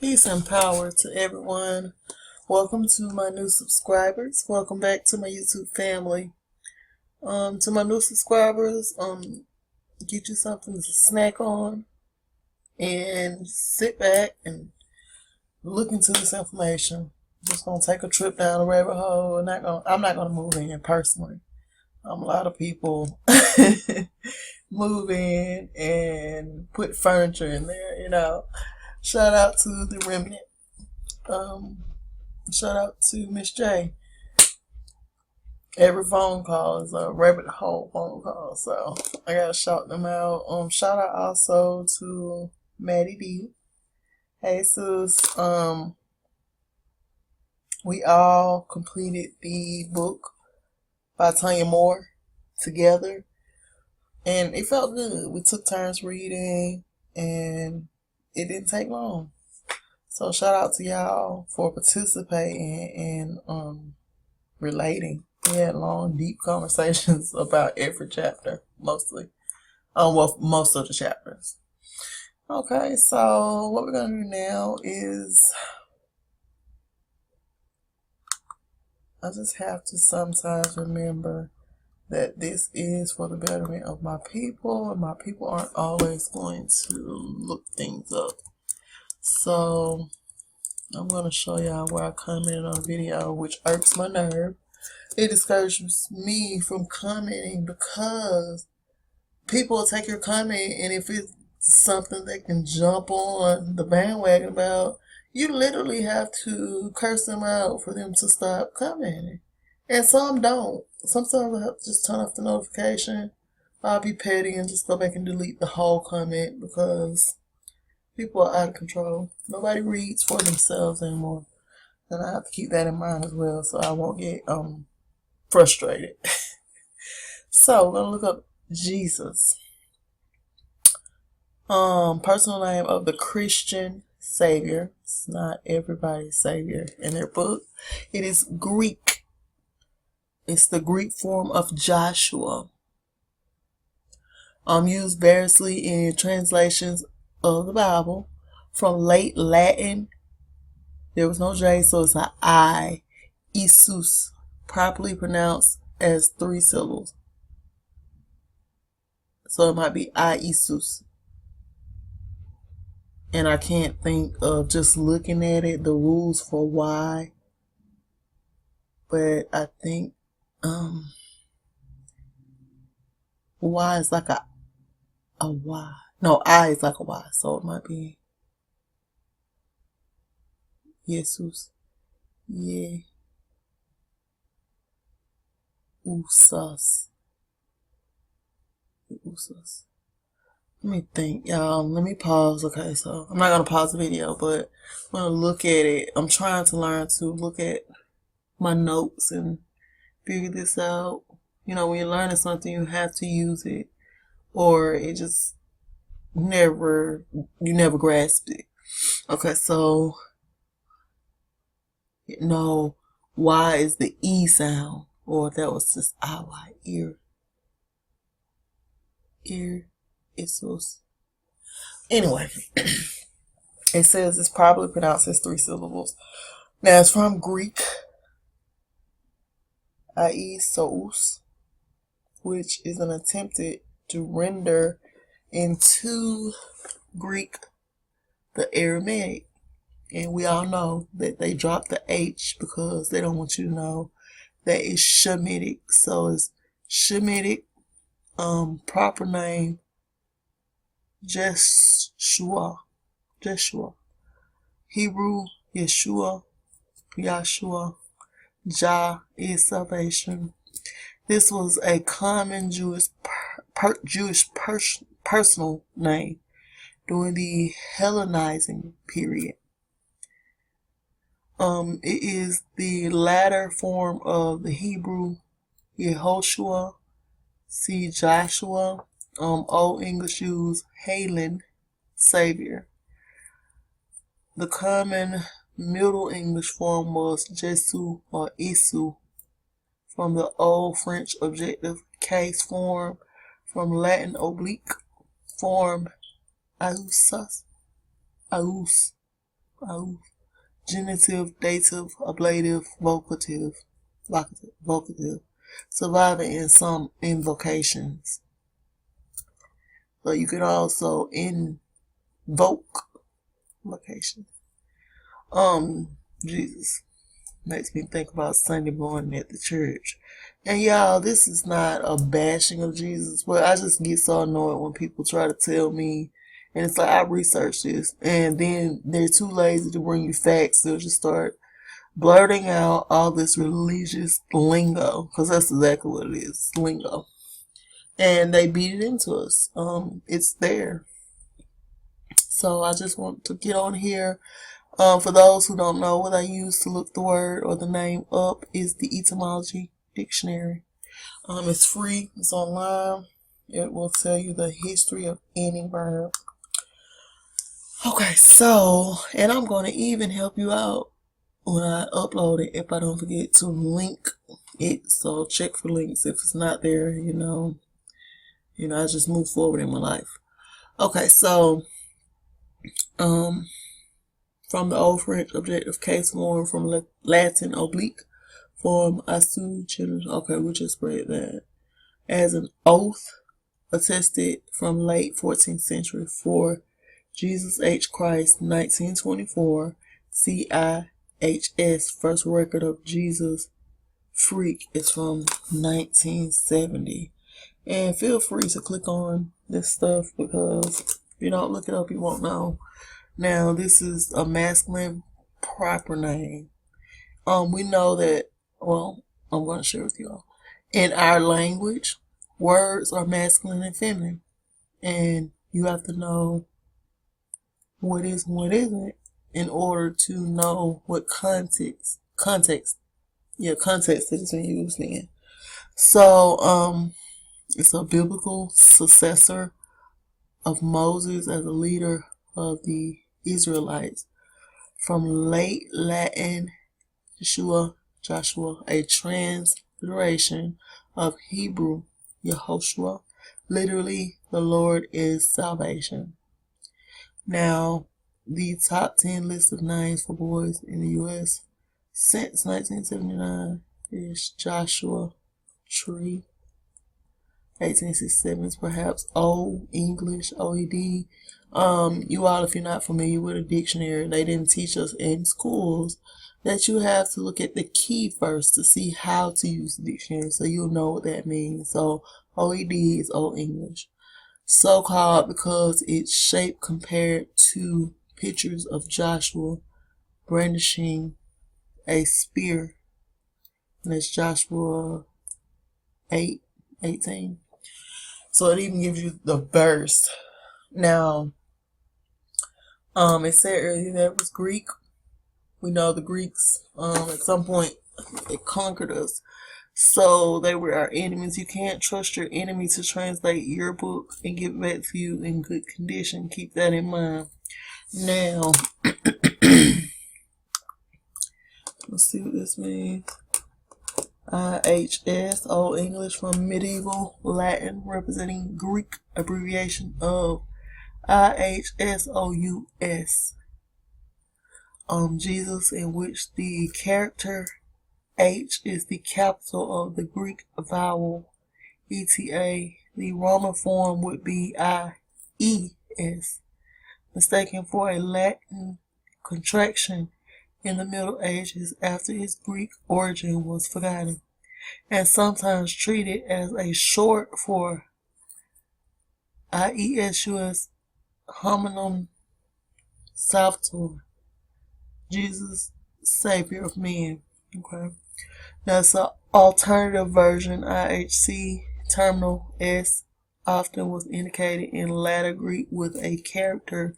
Peace and power to everyone. Welcome to my new subscribers. Welcome back to my YouTube family. To my new subscribers, get you something to snack on and sit back and look into this information. Just gonna take a trip down a rabbit hole. I'm not gonna move in personally. A lot of people move in and put furniture in there. Shout out to the remnant. Um, Shout out to Miss J. Every phone call is a rabbit hole phone call, so I gotta shout them out. Shout out also to Maddie D. Hey sis. We all completed the book by Tanya Moore together, and it felt good. We took turns reading, and it didn't take long. So shout out to y'all for participating and relating. We had long, deep conversations about every chapter, mostly. Well, most of the chapters. Okay, so what we're gonna do now is I just have to sometimes remember that this is for the betterment of my people, and my people aren't always going to look things up. So I'm gonna show y'all where I commented on a video, which irks my nerve. It discourages me from commenting because people will take your comment, and if it's something they can jump on the bandwagon about, you literally have to curse them out for them to stop commenting. And some don't. Sometimes I have to just turn off the notification. I'll be petty and just go back and delete the whole comment because people are out of control. Nobody reads for themselves anymore. And I have to keep that in mind as well so I won't get frustrated. So we're gonna look up Jesus. Personal name of the Christian Savior. It's not everybody's Savior in their book. It is Greek. It's the Greek form of Joshua. Used variously in translations of the Bible. From late Latin, there was no J, so it's an I. Jesus, properly pronounced as 3 syllables. So it might be I Jesus. And I can't think of just looking at it, the rules for why. But I think Y is like a Y. No, I is like a Y. So it might be Jesus. Yeah. Usas. Usas. Let me think, y'all. Let me pause. Okay, so I'm not going to pause the video, but I'm going to look at it. I'm trying to learn to look at my notes and figure this out. You know, when you're learning something, you have to use it, or it just you never grasp it. Okay, so, no, Y is the E sound, or that was just I-Y, ear. Ear, Isos. Anyway, it says it's probably pronounced as 3 syllables. Now, it's from Greek, Iesous, which is an attempted to render into Greek the Aramaic. And we all know that they dropped the H because they don't want you to know that it's Shemitic. So it's Shemitic, proper name, Jeshua. Hebrew, Yeshua, Yahshua. Jah is salvation. This was a common Jewish personal name during the Hellenizing period. It is the latter form of the Hebrew Yehoshua. See Joshua. Old English use Helen, Savior. The common Middle English form was Jesu or Isu, from the Old French objective case form, from Latin oblique form Aus, genitive, dative, ablative, vocative, surviving in some invocations. So you could also invoke vocation. Jesus makes me think about Sunday morning at the church. And y'all, this is not a bashing of Jesus, but I just get so annoyed when people try to tell me, and it's like I researched this, and then they're too lazy to bring you facts. They'll just start blurting out all this religious lingo, because that's exactly what it is, lingo. And they beat it into us. It's there. So I just want to get on here. For those who don't know, what I use to look the word or the name up is the etymology dictionary. It's free. It's online. It will tell you the history of any verb. Okay, so, and I'm going to even help you out when I upload it if I don't forget to link it. So check for links. If it's not there, I just move forward in my life. Okay, so, from the Old French objective case form, from Latin oblique form asu genitive. Okay, we just read that. As an oath attested from late 14th century for Jesus H. Christ, 1924, CIHS, first record of Jesus Freak is from 1970. And feel free to click on this stuff because if you don't look it up, you won't know. Now, this is a masculine proper name. We know that, well, I'm going to share with you all. In our language, words are masculine and feminine. And you have to know what is and what isn't in order to know what context that it's been used in. So, it's a biblical successor of Moses as a leader of the Israelites. From late Latin Joshua, a transliteration of Hebrew Yehoshua, literally the Lord is salvation. Now, the top 10 list of names for boys in the U.S. since 1979 is Joshua Tree. 1867 is perhaps Old English, OED. You all, if you're not familiar with a dictionary, they didn't teach us in schools that you have to look at the key first to see how to use the dictionary, so you'll know what that means. So OED is Old English. So called because its shape compared to pictures of Joshua brandishing a spear. And that's Joshua 8:18. So it even gives you the verse. Now, it said earlier that it was Greek. We know the Greeks, at some point, it conquered us. So they were our enemies. You can't trust your enemy to translate your book and give it back to you in good condition. Keep that in mind. Now, let's see what this means. IHS, Old English from medieval Latin, representing Greek abbreviation of IHSOUS. Jesus, in which the character H is the capital of the Greek vowel ETA. The Roman form would be IES, mistaken for a Latin contraction in the Middle Ages after its Greek origin was forgotten, and sometimes treated as a short for IESUS hominum salvator, Jesus, Savior of men. Okay. That's an alternative version. IHC terminal S often was indicated in latter Greek with a character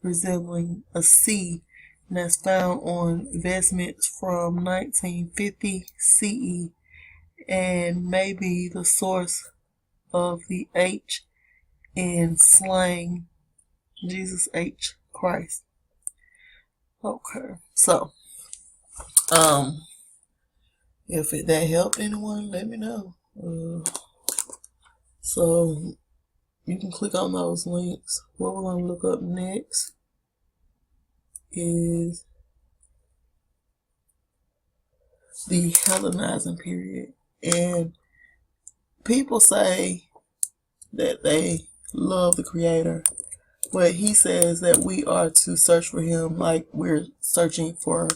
resembling a C, and that's found on vestments from 1950 CE and may be the source of the H in slang Jesus H Christ. Okay, so if that helped anyone, let me know. So you can click on those links. What we're going to look up next is the Hellenizing period. And people say that they love the Creator, but he says that we are to search for him like we're searching for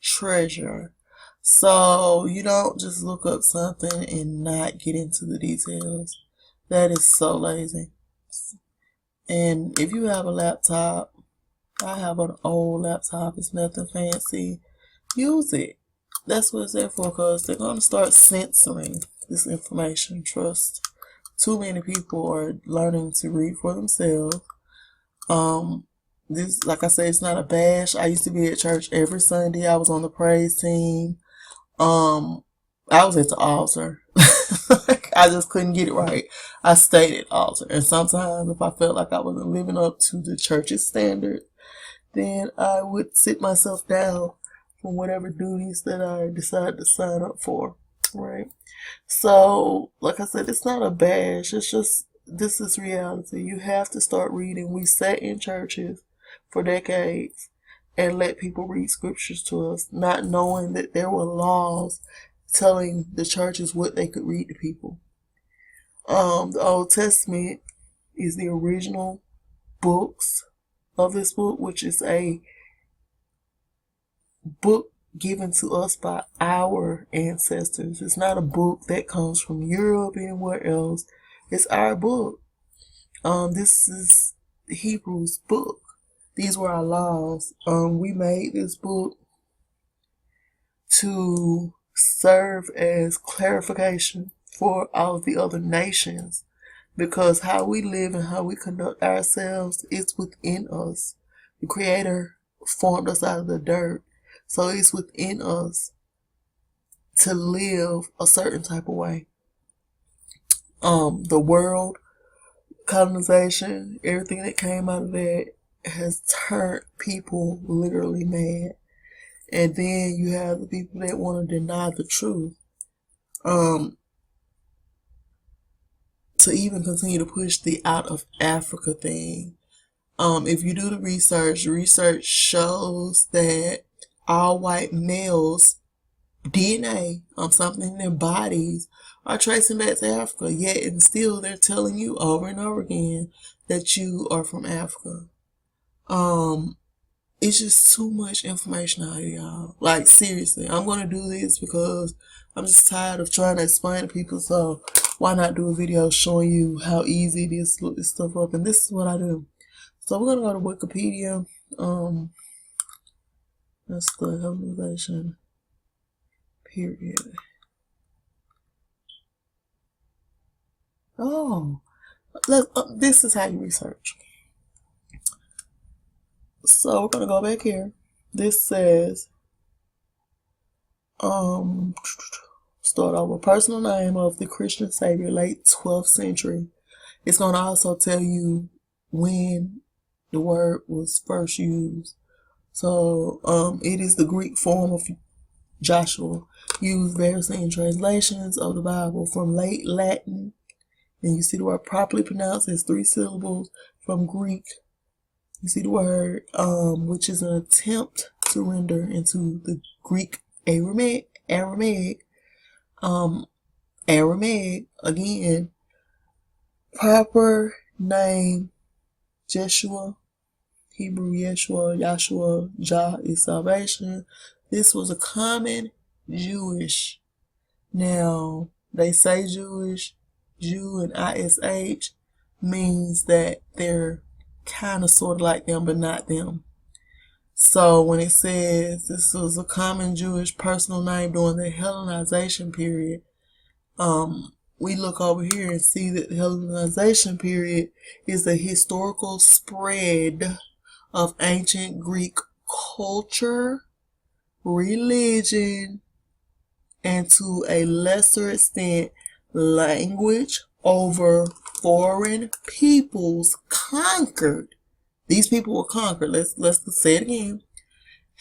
treasure. So you don't just look up something and not get into the details. That is so lazy. And if you have a laptop, I have an old laptop, it's nothing fancy, use it. That's what it's there for, because they're going to start censoring this information. Trust. Too many people are learning to read for themselves. This, like I said, it's not a bash. I used to be at church every Sunday. I was on the praise team. I was at the altar. I just couldn't get it right. I stayed at the altar. And sometimes if I felt like I wasn't living up to the church's standard, then I would sit myself down from whatever duties that I decided to sign up for. Right? So, like I said, it's not a bash. It's just, this is reality. You have to start reading. We sat in churches for decades and let people read scriptures to us, not knowing that there were laws telling the churches what they could read to people. The Old Testament is the original books of this book, which is a book given to us by our ancestors. It's not a book that comes from Europe, anywhere else. It's our book. This is Hebrews book. These were our laws. We made this book to serve as clarification for all of the other nations, because how we live and how we conduct ourselves is within us. The Creator formed us out of the dirt, so it's within us to live a certain type of way. The world, colonization, everything that came out of that has turned people literally mad. And then you have the people that want to deny the truth. To even continue to push the out of Africa thing. If you do the research shows that all white males' DNA, something in their bodies, are tracing back to Africa. Yet and still they're telling you over and over again that you are from Africa. It's just too much information out here, y'all. Like, seriously, I'm going to do this because I'm just tired of trying to explain to people. So why not do a video showing you how easy it is to look this stuff up? And this is what I do. So we're going to go to Wikipedia. That's the Hellenization period. Oh, this is how you research. So we're gonna go back here. This says, start over. Personal name of the Christian Savior, late 12th century. It's gonna also tell you when the word was first used. So, it is the Greek form of Joshua, used variously in translations of the Bible from late Latin. And you see the word properly pronounced as 3 syllables from Greek. You see the word, which is an attempt to render into the Greek Aramaic, again, proper name, Jeshua, Hebrew Yeshua, Jah is salvation. This was a common Jewish. Now, they say Jewish, Jew and ISH means that they're kind of sort of like them, but not them. So when it says this was a common Jewish personal name during the Hellenization period, we look over here and see that the Hellenization period is the historical spread of ancient Greek culture, religion, and to a lesser extent, language over foreign peoples conquered. These people were conquered. Let's say it again.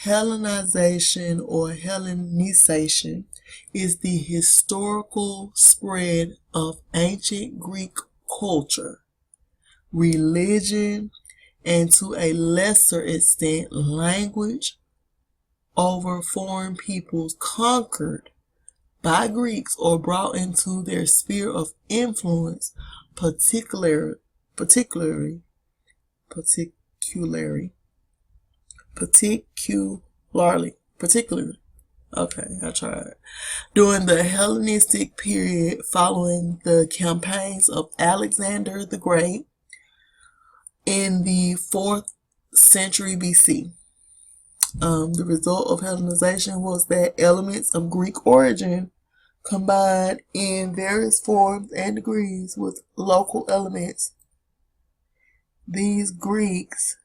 Hellenization or Hellenization is the historical spread of ancient Greek culture, religion, and to a lesser extent, language over foreign peoples conquered by Greeks or brought into their sphere of influence, particularly, particularly, particularly. Okay, I tried. During the Hellenistic period following the campaigns of Alexander the Great in the 4th century BC. The result of Hellenization was that elements of Greek origin combined in various forms and degrees with local elements. These Greeks,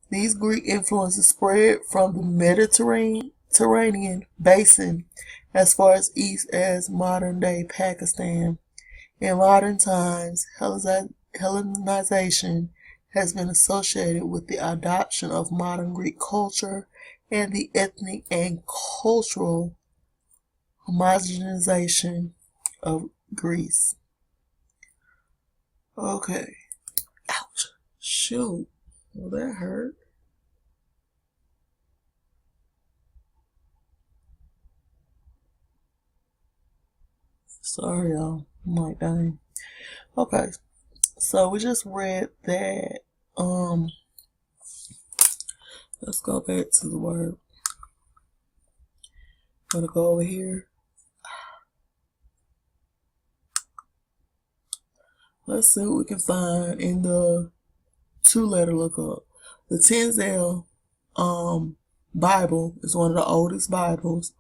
these Greek influences spread from the Mediterranean basin as far as east as modern-day Pakistan. In modern times, Hellenization has been associated with the adoption of modern Greek culture and the ethnic and cultural homogenization of Greece. Okay. Ouch. Shoot. Well, that hurt. Sorry, y'all. I'm like, dang. Okay. So we just read that. Let's go back to the word. I'm gonna go over here. Let's see what we can find in the 2-letter lookup. The Tyndale Bible is one of the oldest Bibles,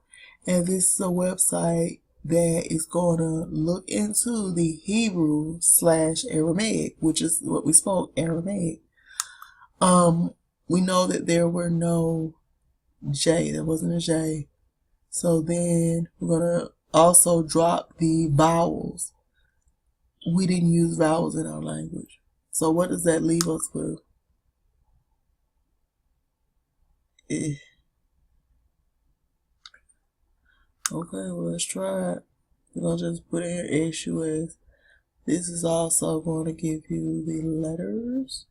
and this is a website that is going to look into the Hebrew/Aramaic, which is what we spoke, Aramaic. We know that there were no J, there wasn't a J. So then we're going to also drop the vowels. We didn't use vowels in our language. So what does that leave us with? Okay, well, let's try it. We're going to just put in SUS. This is also going to give you the letters.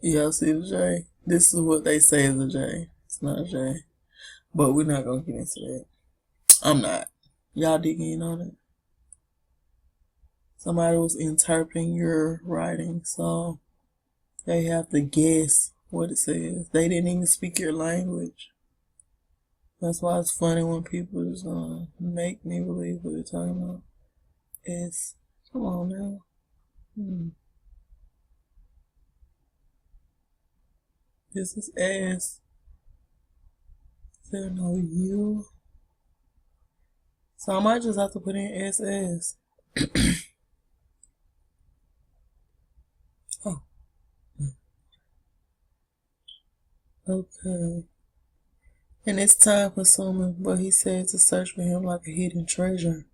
Yeah, see the J? This is what they say is a J. It's not a J. But we're not going to get into that. I'm not. Y'all digging in on it? Somebody was interpreting your writing, so they have to guess what it says. They didn't even speak your language. That's why it's funny when people just make me believe what they're talking about. It's, come on now. This is S. Is there no U? So I might just have to put in SS. Oh. Okay. And it's time consuming, but he said to search for him like a hidden treasure.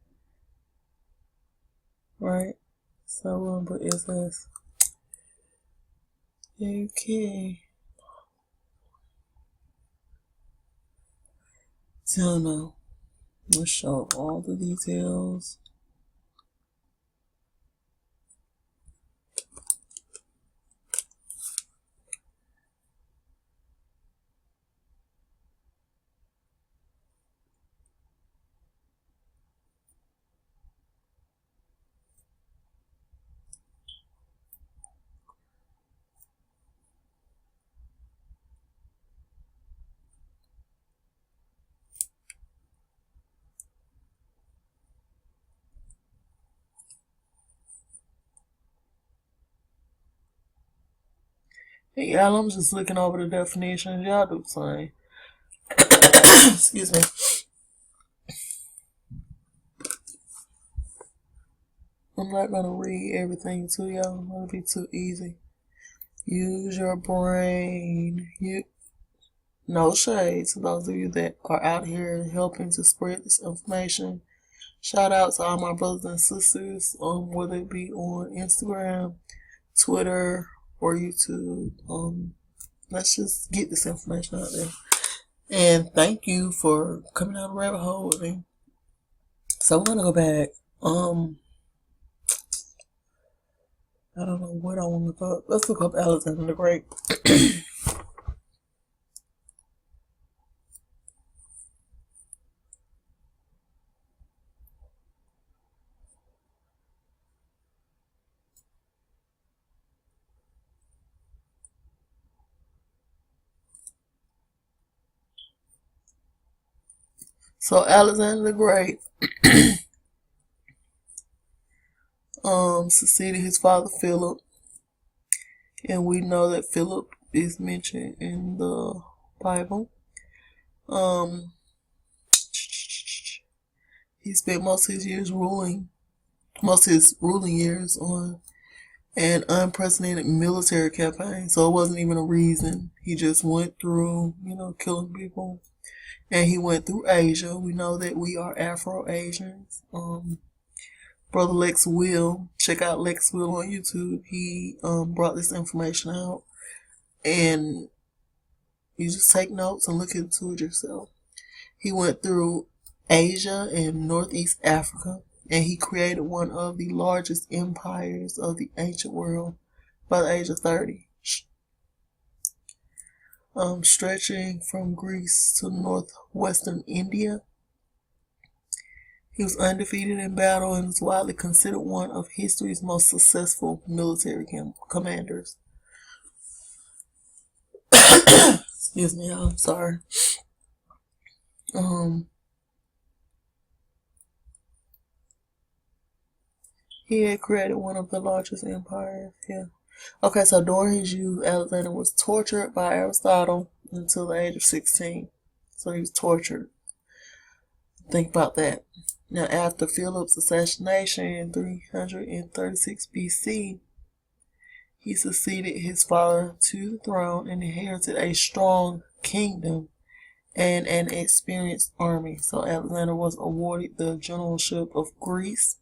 Right? So I'm gonna put SS. Okay. So now, let's show all the details. Hey, y'all, I'm just looking over the definitions. Y'all do the same. Excuse me. I'm not going to read everything to y'all. It'll be too easy. Use your brain. No shade to those of you that are out here helping to spread this information. Shout out to all my brothers and sisters, whether it be on Instagram, Twitter, or YouTube. Let's just get this information out there. And thank you for coming down the rabbit hole with me. So I'm gonna go back. I don't know what I want to look up. Let's look up Alexander the Great. So Alexander the Great succeeded his father Philip, and we know that Philip is mentioned in the Bible. He spent most of his ruling years on an unprecedented military campaign. So it wasn't even a reason. He just went through, killing people. And he went through Asia. We know that we are Afro-Asians. Brother Lex Will, check out Lex Will on YouTube. He brought this information out. And you just take notes and look into it yourself. He went through Asia and Northeast Africa, and he created one of the largest empires of the ancient world by the age of 30. Stretching from Greece to northwestern India. He was undefeated in battle and is widely considered one of history's most successful military commanders. Excuse me, I'm sorry. He had created one of the largest empires. Yeah. Okay, so during his youth, Alexander was tortured by Aristotle until the age of 16. So he was tortured. Think about that. Now, after Philip's assassination in 336 BC, he succeeded his father to the throne and inherited a strong kingdom and an experienced army. So Alexander was awarded the generalship of Greece.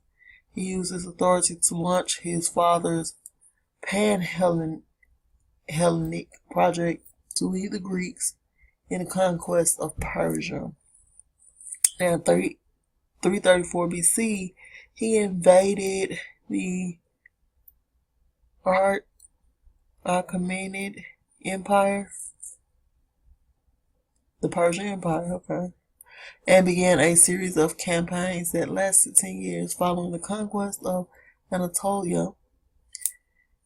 He used his authority to launch his father's Pan-Hellenic project to lead the Greeks in the conquest of Persia. Now, 334 BC, he invaded the Achaemenid Empire, the Persian Empire, okay, and began a series of campaigns that lasted 10 years. Following the conquest of Anatolia,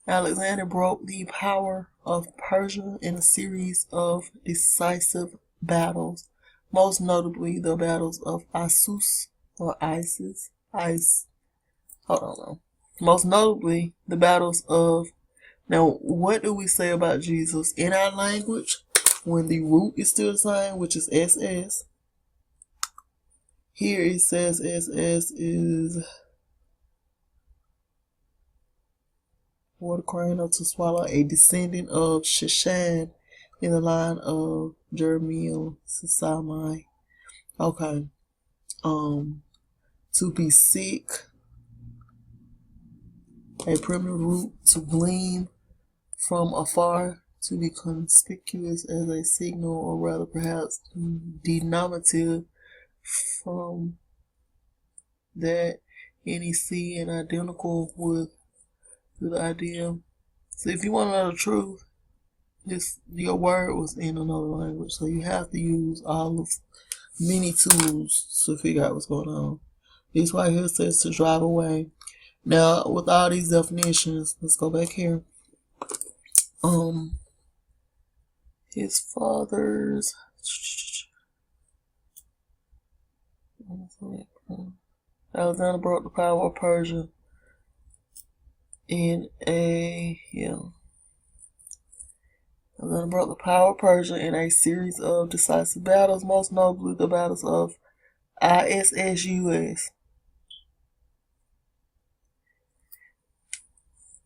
Alexander broke the power of Persia in a series of decisive battles, most notably the battles of Issus, or Isis. Most notably the battles of. Now, what do we say about Jesus in our language when the root is still the same, which is SS? Here it says SS is water crying up to swallow, a descendant of Sheshan in the line of Jeremiel Sisamai. Okay. To be sick, a primitive root, to gleam from afar, to be conspicuous as a signal, or rather perhaps denominative from that, NEC, and identical with the idea. So if you want to know the truth, your word was in another language, so you have to use all of many tools to figure out what's going on. This right here says to drive away. Now, with all these definitions, let's go back here. His father's Alexander brought the power of Persia Alexander brought the power of Persia in a series of decisive battles, most notably the battles of Issus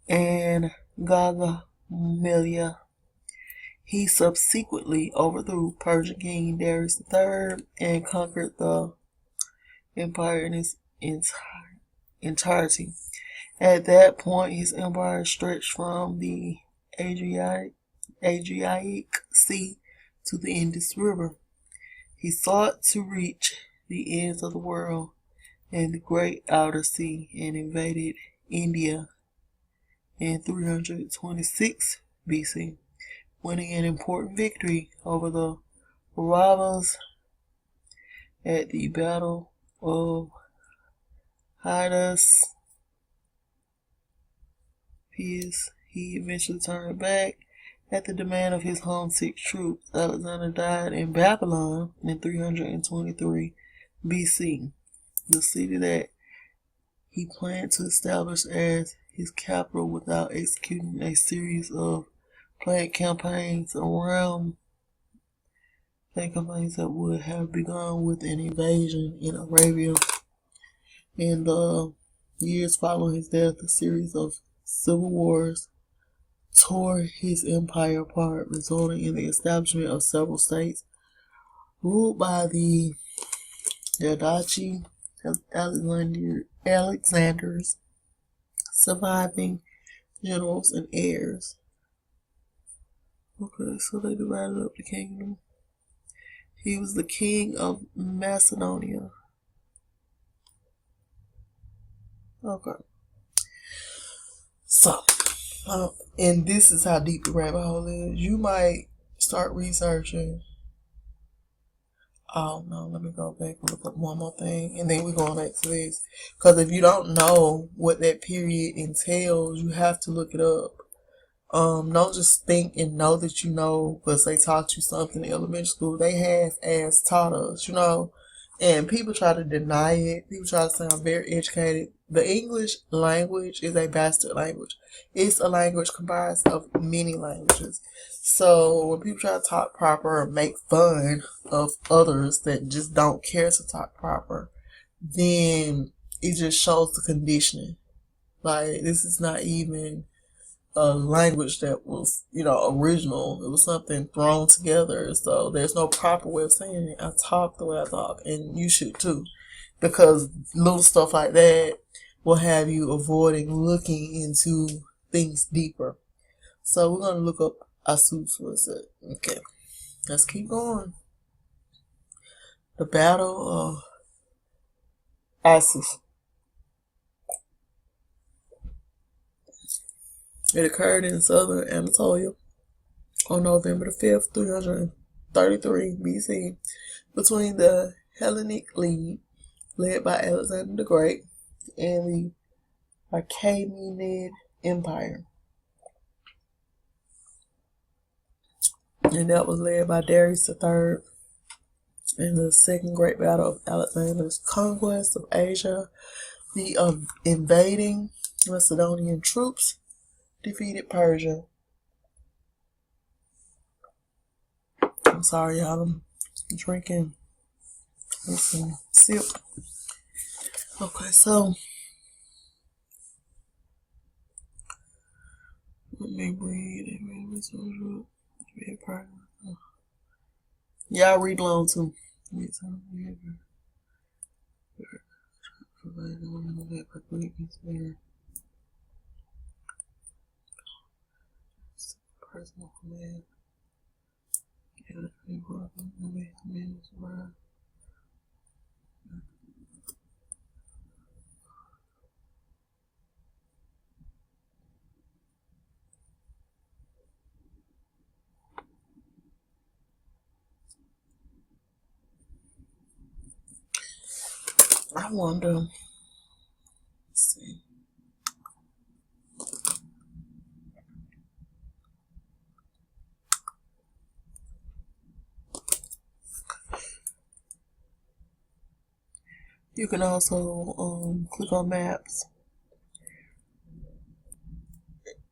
and Gaugamela. He subsequently overthrew Persian king Darius III and conquered the empire entirety. At that point, his empire stretched from the Adriatic Sea to the Indus River. He sought to reach the ends of the world and the great outer sea and invaded India in 326 BC, winning an important victory over the Pauravas at the Battle of Hydaspes. He eventually turned back at the demand of his homesick troops. Alexander died in Babylon in 323 BC, the city that he planned to establish as his capital without executing a series of planned campaigns that would have begun with an invasion in Arabia. In the years following his death, a series of civil wars tore his empire apart, resulting in the establishment of several states ruled by the Diadochi Alexander's surviving generals and heirs. Okay, so they divided up the kingdom. He was the king of Macedonia. Okay. So, and this is how deep the rabbit hole is. You might start researching. Oh no, let me go back and look up one more thing, and then we're going back to this. Because if you don't know what that period entails, you have to look it up. Don't just think and know that you know because they taught you something in elementary school. They half-ass taught us, and people try to deny it. People try to say I'm very educated. The English language is a bastard language. It's a language comprised of many languages. So when people try to talk proper or make fun of others that just don't care to talk proper, then it just shows the conditioning. Like, this is not even a language that was, original. It was something thrown together. So there's no proper way of saying it. I talk the way I talk, and you should too. Because little stuff like that will have you avoiding looking into things deeper. So we're going to look up Asus. What is it? Okay. Let's keep going. The Battle of Asus. It occurred in southern Anatolia on November the 5th, 333 BC, between the Hellenic League, led by Alexander the Great, and the Achaemenid Empire. And that was led by Darius III in the Second Great Battle of Alexander's conquest of Asia. The invading Macedonian troops defeated Persia. I'm sorry, y'all. I'm drinking some sip. Okay, so let me read. Y'all read along too. Personal command. I wonder. Let's see. You can also click on maps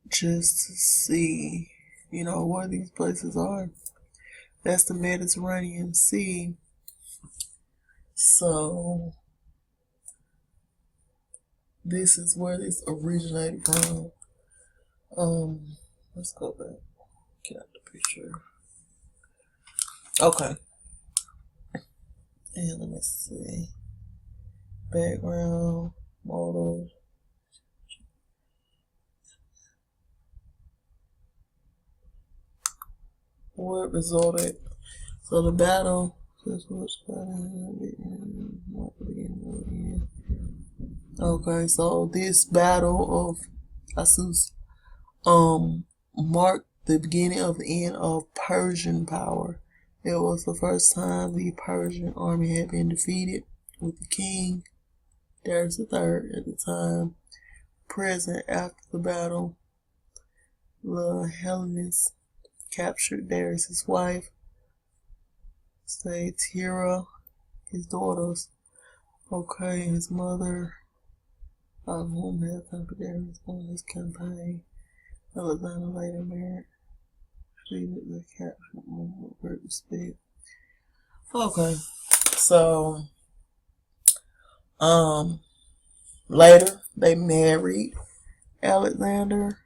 just to see, where these places are. That's the Mediterranean Sea. So this is where this originated from. Let's go back. Get out the picture. Okay. And let me see. background, models. What resulted? So the battle. Okay, so this battle of Assus marked the beginning of the end of Persian power. It was the first time the Persian army had been defeated, with the king Darius III at the time present. After the battle, the Hellenists captured Darius' wife, Thyatira, his daughters, okay, his mother, of whom had accompanied Darius on his campaign. Alexander later married, treated the captured woman with great respect. Okay, so later they married Alexander.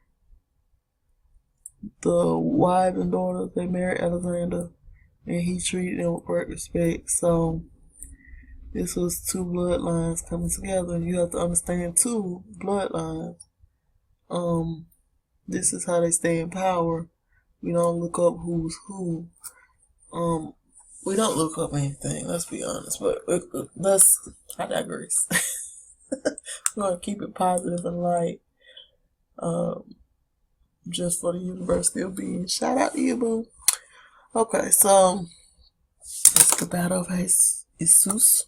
The wife and daughters, they married Alexander, and he treated them with great respect. So this was two bloodlines coming together. You have to understand two bloodlines. This is how they stay in power. We don't look up who's who. We don't look up anything. Let's be honest. But I digress. We're gonna keep it positive and light. Just for the University of Being. Shout out to you, boo. Okay, so it's the Battle of Assus.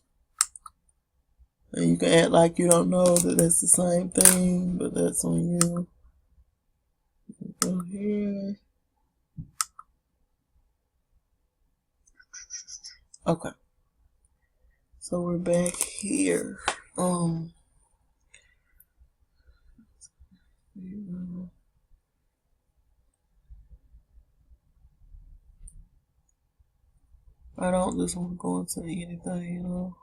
And you can act like you don't know that that's the same thing, but that's on you. Go here. Okay. So we're back here. I don't just want to go into anything,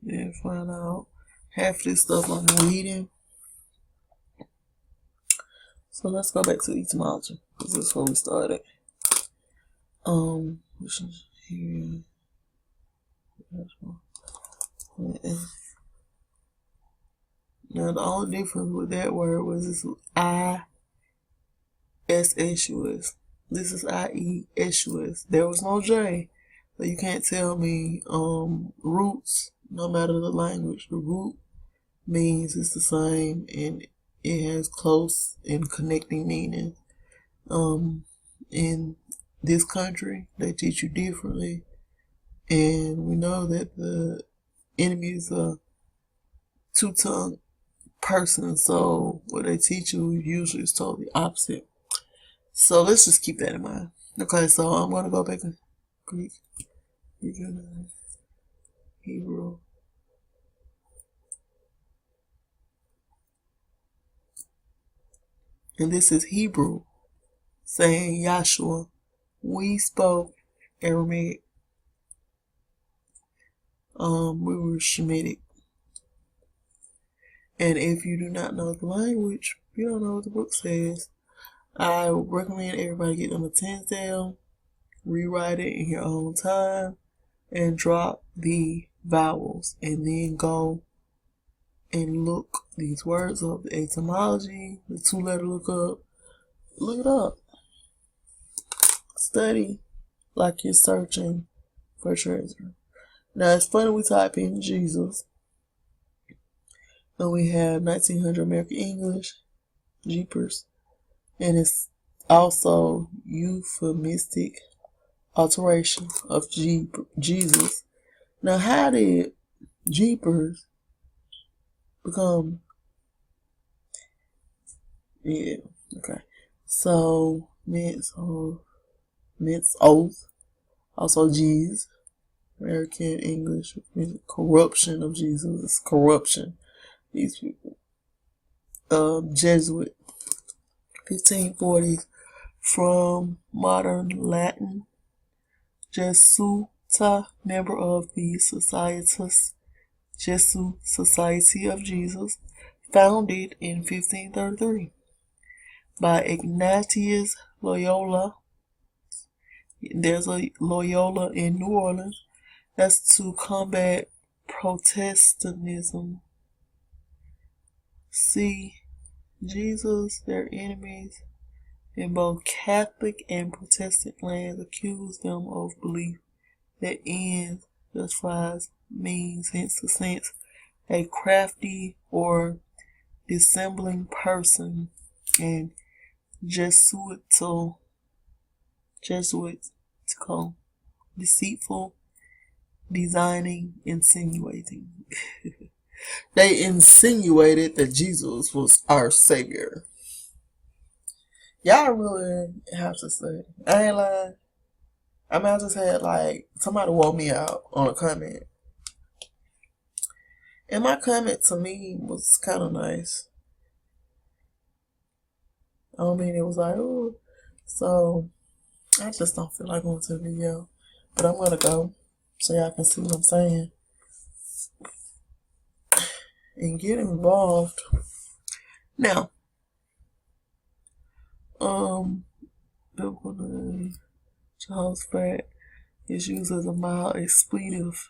Then find out. Half this stuff I'm reading. So let's go back to etymology, because this is where we started. Which is here. Now the only difference with that word was this I-S-S-U-S. This is I-E-S-U-S. There was no J. So you can't tell me roots, no matter the language. The root means it's the same and it has close and connecting meaning. In this country, they teach you differently. And we know that the enemy is a two-tongued person. So what they teach you usually is totally opposite. So let's just keep that in mind. Okay, so I'm going to go back to Greek, Hebrew. And this is Hebrew saying Yahshua. We spoke Aramaic. We were Shemitic. And if you do not know the language, you don't know what the book says, I recommend everybody get them a Tinsdale, rewrite it in your own time, and drop the vowels, and then go and look these words up, the etymology, the two-letter lookup. Look it up. Study like you're searching for treasure. Now it's funny, we type in Jesus, and we have 1900 American English, Jeepers, and it's also euphemistic alteration of Jesus. Now, how did Jeepers become? Yeah, okay. So mince oath, also G's, American English, corruption of Jesus. It's corruption. These people. Jesuit, 1540s, from modern Latin, Jesuita, member of the Societas Jesu Society of Jesus, founded in 1533 by Ignatius Loyola. There's a Loyola in New Orleans. That's to combat Protestantism. See, Jesus, their enemies in both Catholic and Protestant lands, accused them of belief that ends justifies means, hence the sense, a crafty or dissembling person, and Jesuitical, deceitful, designing, insinuating. They insinuated that Jesus was our Savior. Y'all really have to say, I ain't lying. I mean, I just had like somebody woke me out on a comment. And my comment to me was kind of nice. I don't mean it was like, ooh. So, I just don't feel like going to the video. But I'm going to go so y'all can see what I'm saying. And get involved. Now, biblical name, Jehoshaphat is used as a mild expletive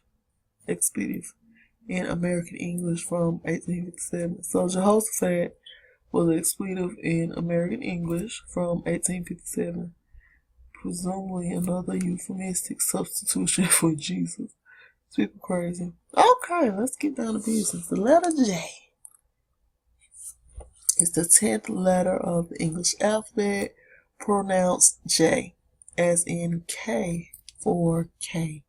in American English from 1857. So Jehoshaphat was an expletive in American English from 1857, presumably another euphemistic substitution for Jesus. It's people crazy. Okay, let's get down to business. The letter J is the 10th letter of the English alphabet, pronounced J, as in K for K,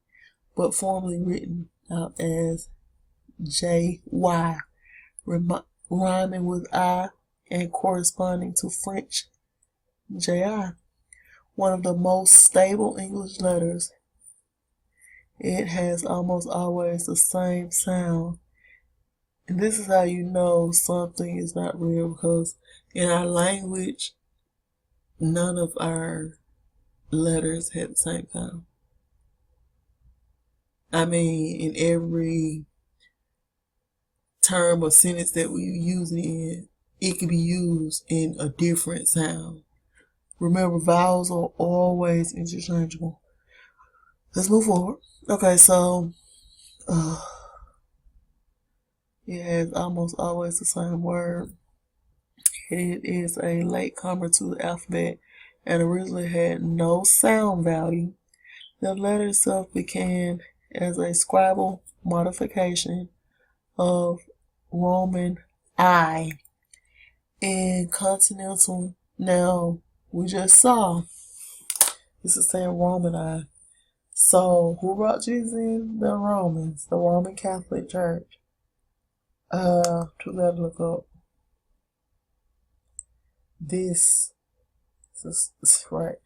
but formally written out as JY, rhyming with I and corresponding to French JI. One of the most stable English letters. It has almost always the same sound. And this is how you know something is not real, because in our language, none of our letters have the same sound. I mean, in every term or sentence that we use it in, it can be used in a different sound. Remember, vowels are always interchangeable. Let's move forward. Okay, so it has almost always the same word. It is a latecomer to the alphabet and originally had no sound value. The letter itself began as a scribal modification of Roman I in consonantal. Now, we just saw this is saying Roman I. So, who brought Jesus in? The Romans, the Roman Catholic Church. To let look up. This is right.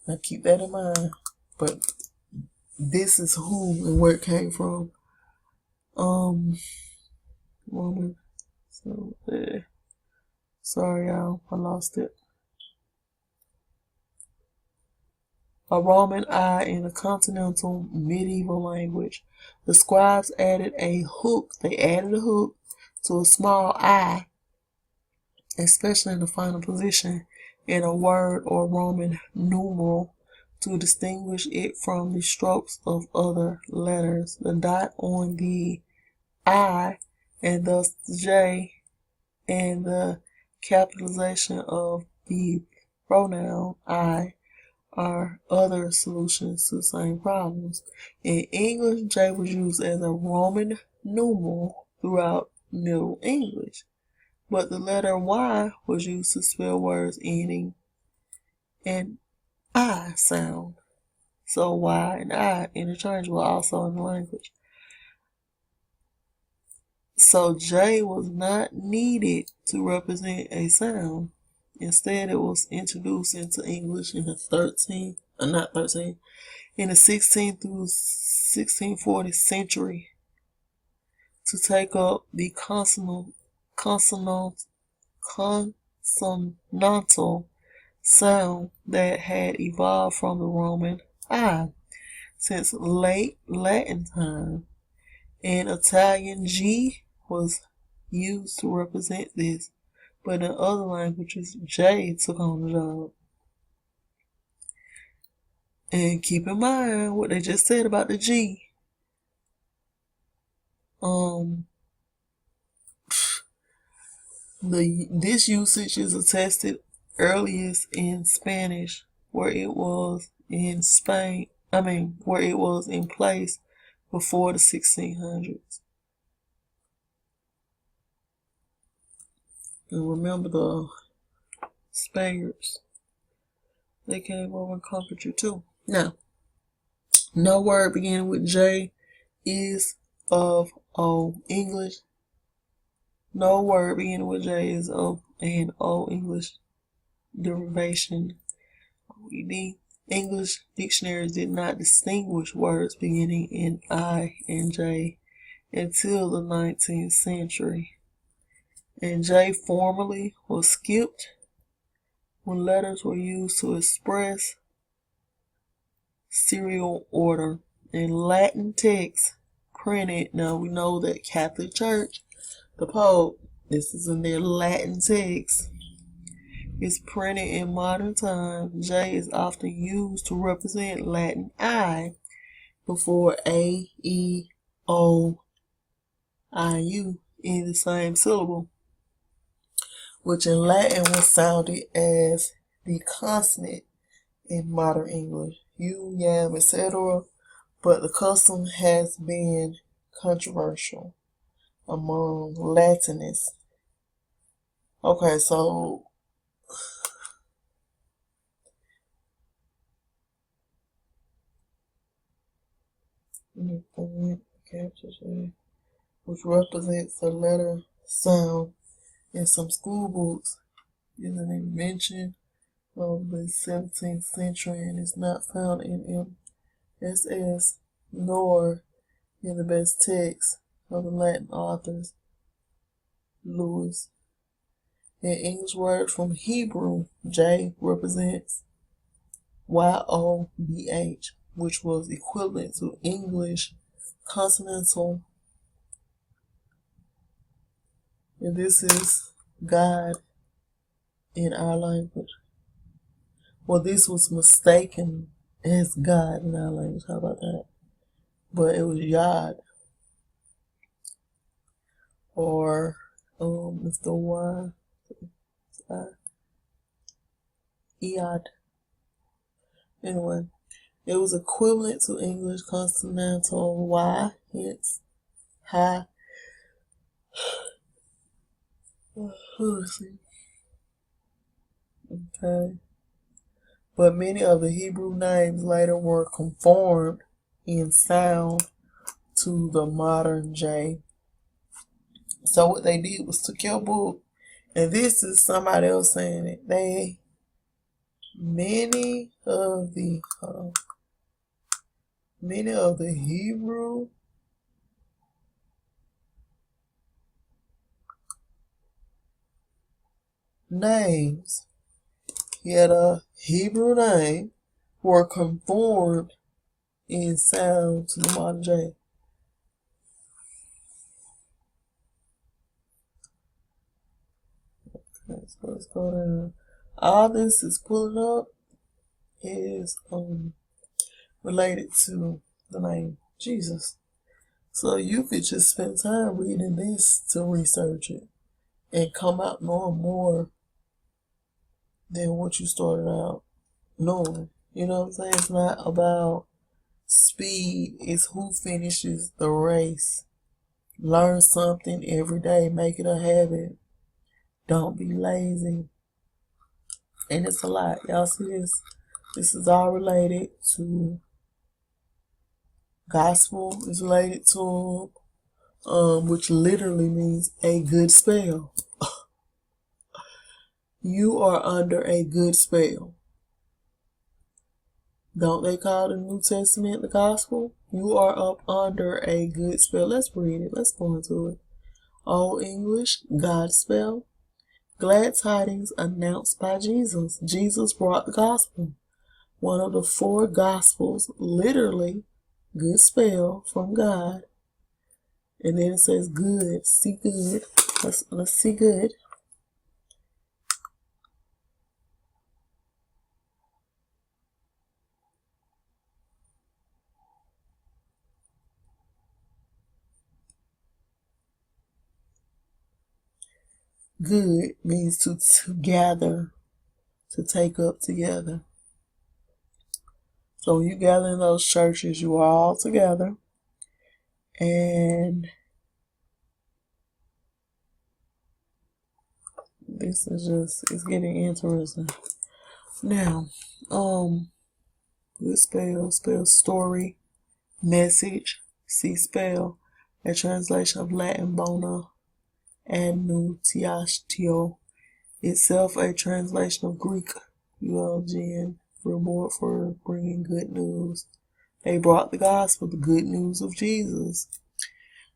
Now keep that in mind. But this is who and where it came from. Roman. So sorry y'all, I lost it. A Roman I in a continental medieval language. The scribes added a hook. They added a hook to a small I, especially in the final position in a word or Roman numeral, to distinguish it from the strokes of other letters. The dot on the I, and thus the J, and the capitalization of the pronoun I are other solutions to the same problems. In English, J was used as a Roman numeral throughout Middle English, but the letter Y was used to spell words ending in I sound. So Y and I interchangeable also in the language. So J was not needed to represent a sound. Instead, it was introduced into English in the 16th through 1640 century to take up the consonantal sound that had evolved from the Roman I since late Latin time. In Italian, G was used to represent this, but in other languages, J took on the job. And keep in mind what they just said about the G. Um, this usage is attested earliest in Spanish, where it was in Spain. Where it was in place before the 1600s. And remember the Spaniards. They came over and conquered you too. Now, no word beginning with J is of O English. No word beginning with J is of an O English derivation. OED. English dictionaries did not distinguish words beginning in I and J until the 19th century. And J formally was skipped when letters were used to express serial order. In Latin text printed, now we know that Catholic Church, the Pope, this is in their Latin text, is printed in modern times. J is often used to represent Latin I before A, E, O, I, U in the same syllable, which in Latin was sounded as the consonant in modern English, U, yam, etc. But the custom has been controversial among Latinists. Okay, so which represents the letter sound in some school books, is an invention of the 17th century and is not found in MSS nor in the best text of the Latin authors. Lewis. In English words from Hebrew, J represents YOBH, which was equivalent to English consonantal. And this is God in our language. Well, this was mistaken as God in our language. How about that? But it was Yod. Or it's the Y. Eod. Anyway, it was equivalent to English consonantal Y, hence high. Okay. But many of the Hebrew names later were conformed in sound to the modern J. So what they did was took your book, and this is somebody else saying it. Many of the Hebrew names, he had a Hebrew name, were conformed in sound to the modern J. Okay, so let's go down. All this is pulling up is related to the name Jesus. So you could just spend time reading this to research it and come out knowing more than what you started out knowing. You know what I'm saying? It's not about speed, it's who finishes the race. Learn something every day, make it a habit. Don't be lazy. And it's a lot. Y'all see this? This is all related to gospel, is related to which literally means a good spell. You are under a good spell. Don't they call the New Testament the gospel? You are up under a good spell. Let's read it. Let's go into it. Old English, God spell. Glad tidings announced by Jesus. Jesus brought the gospel. One of the four gospels, literally, good spell from God. And then it says good, see good. Let's see good. good means to gather, to take up together. So when you gather in those churches, you are all together. And this is just, it's getting interesting. Now, good spell story, message, see spell, a translation of Latin bona annuntiatio, itself a translation of Greek eulogian, reward for bringing good news. They brought the gospel, the good news of Jesus.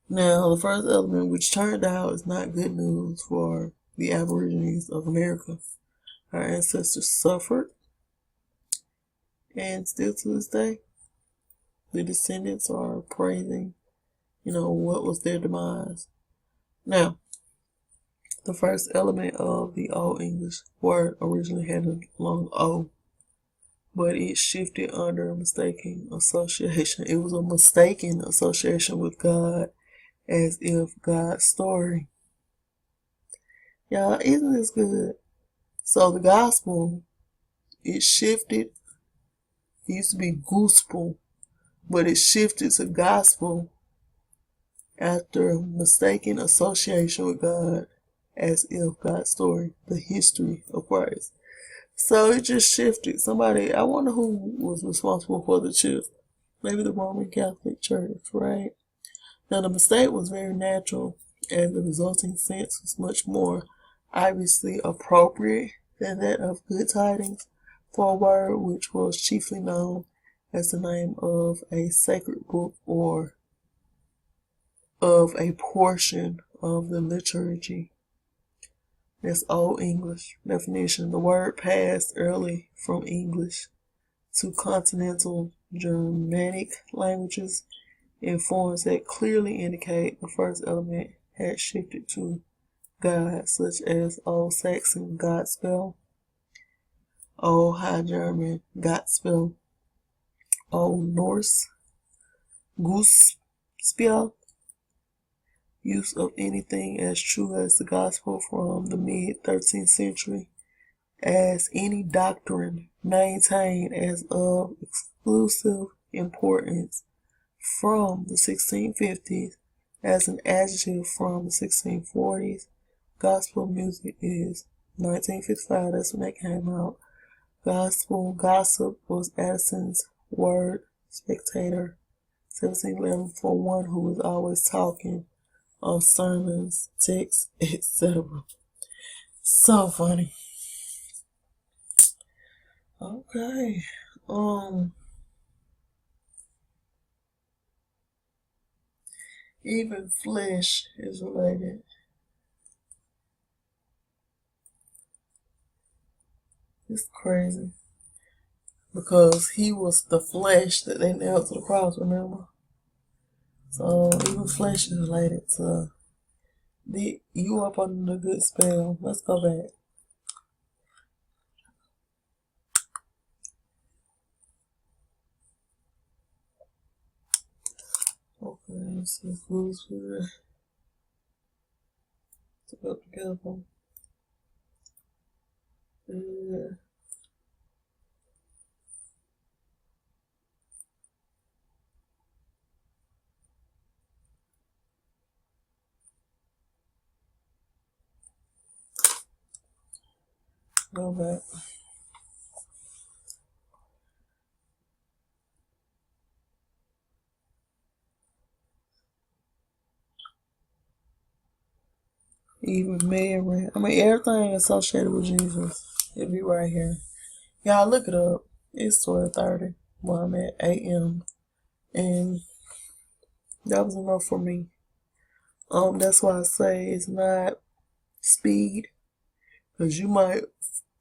Now, the first element, which turned out is not good news for the Aborigines of America. Our ancestors suffered, and still to this day, the descendants are praising, what was their demise. Now, the first element of the Old English word originally had a long O, but it shifted under a mistaken association. It was a mistaken association with God, as if God's story. Y'all, isn't this good? So the gospel, it shifted. It used to be gospel, but it shifted to gospel after mistaken association with God, as if God's story, the history of Christ. So it just shifted. Somebody, I wonder who was responsible for the shift. Maybe the Roman Catholic Church, right? Now the mistake was very natural, as the resulting sense was much more obviously appropriate than that of good tidings, for a word which was chiefly known as the name of a sacred book or of a portion of the liturgy. That's Old English definition. The word passed early from English to continental Germanic languages in forms that clearly indicate the first element had shifted to God, such as Old Saxon Godspell, Old High German Godspell, Old Norse Guspel, use of anything as true as the gospel from the mid-13th century, as any doctrine maintained as of exclusive importance from the 1650s, as an adjective from the 1640s. Gospel music is 1955, that's when that came out. Gossip was Addison's word, spectator, 1711, for one who was always talking on sermons, texts, etc. So funny. Okay. Even flesh is related. It's crazy. Because he was the flesh that they nailed to the cross, remember? So even flesh is related to you up on the good spell. Let's go back. Okay, let's see who's here. To go together. Yeah. Go back. Even Mary. I mean, everything associated with Jesus. It'll be right here. Y'all look it up. It's 12:30 while I'm at AM. And that was enough for me. That's why I say it's not speed. Because you might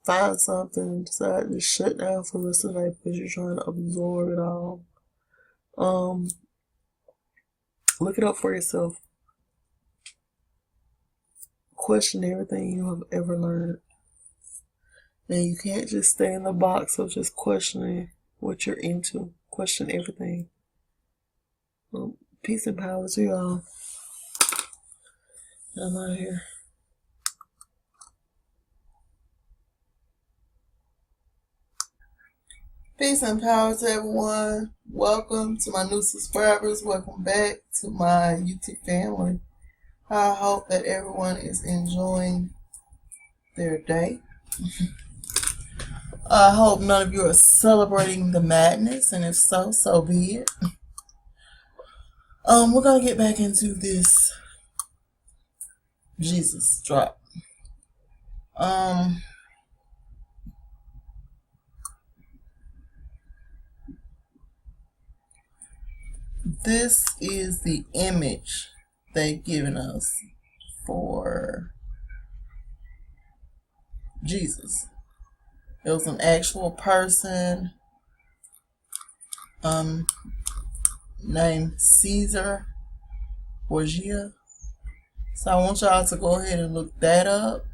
find something and decide to shut down for the rest of the day because you're trying to absorb it all. Look it up for yourself. Question everything you have ever learned. And you can't just stay in the box of just questioning what you're into. Question everything. Peace and power to y'all. I'm out of here. Peace and power to everyone. Welcome to my new subscribers. Welcome back to my YouTube family. I hope that everyone is enjoying their day. I hope none of you are celebrating the madness, and if so, so be it. We're gonna get back into this Jesus drop. This is the image they've given us for Jesus. It was an actual person named Caesar Borgia. So I want y'all to go ahead and look that up.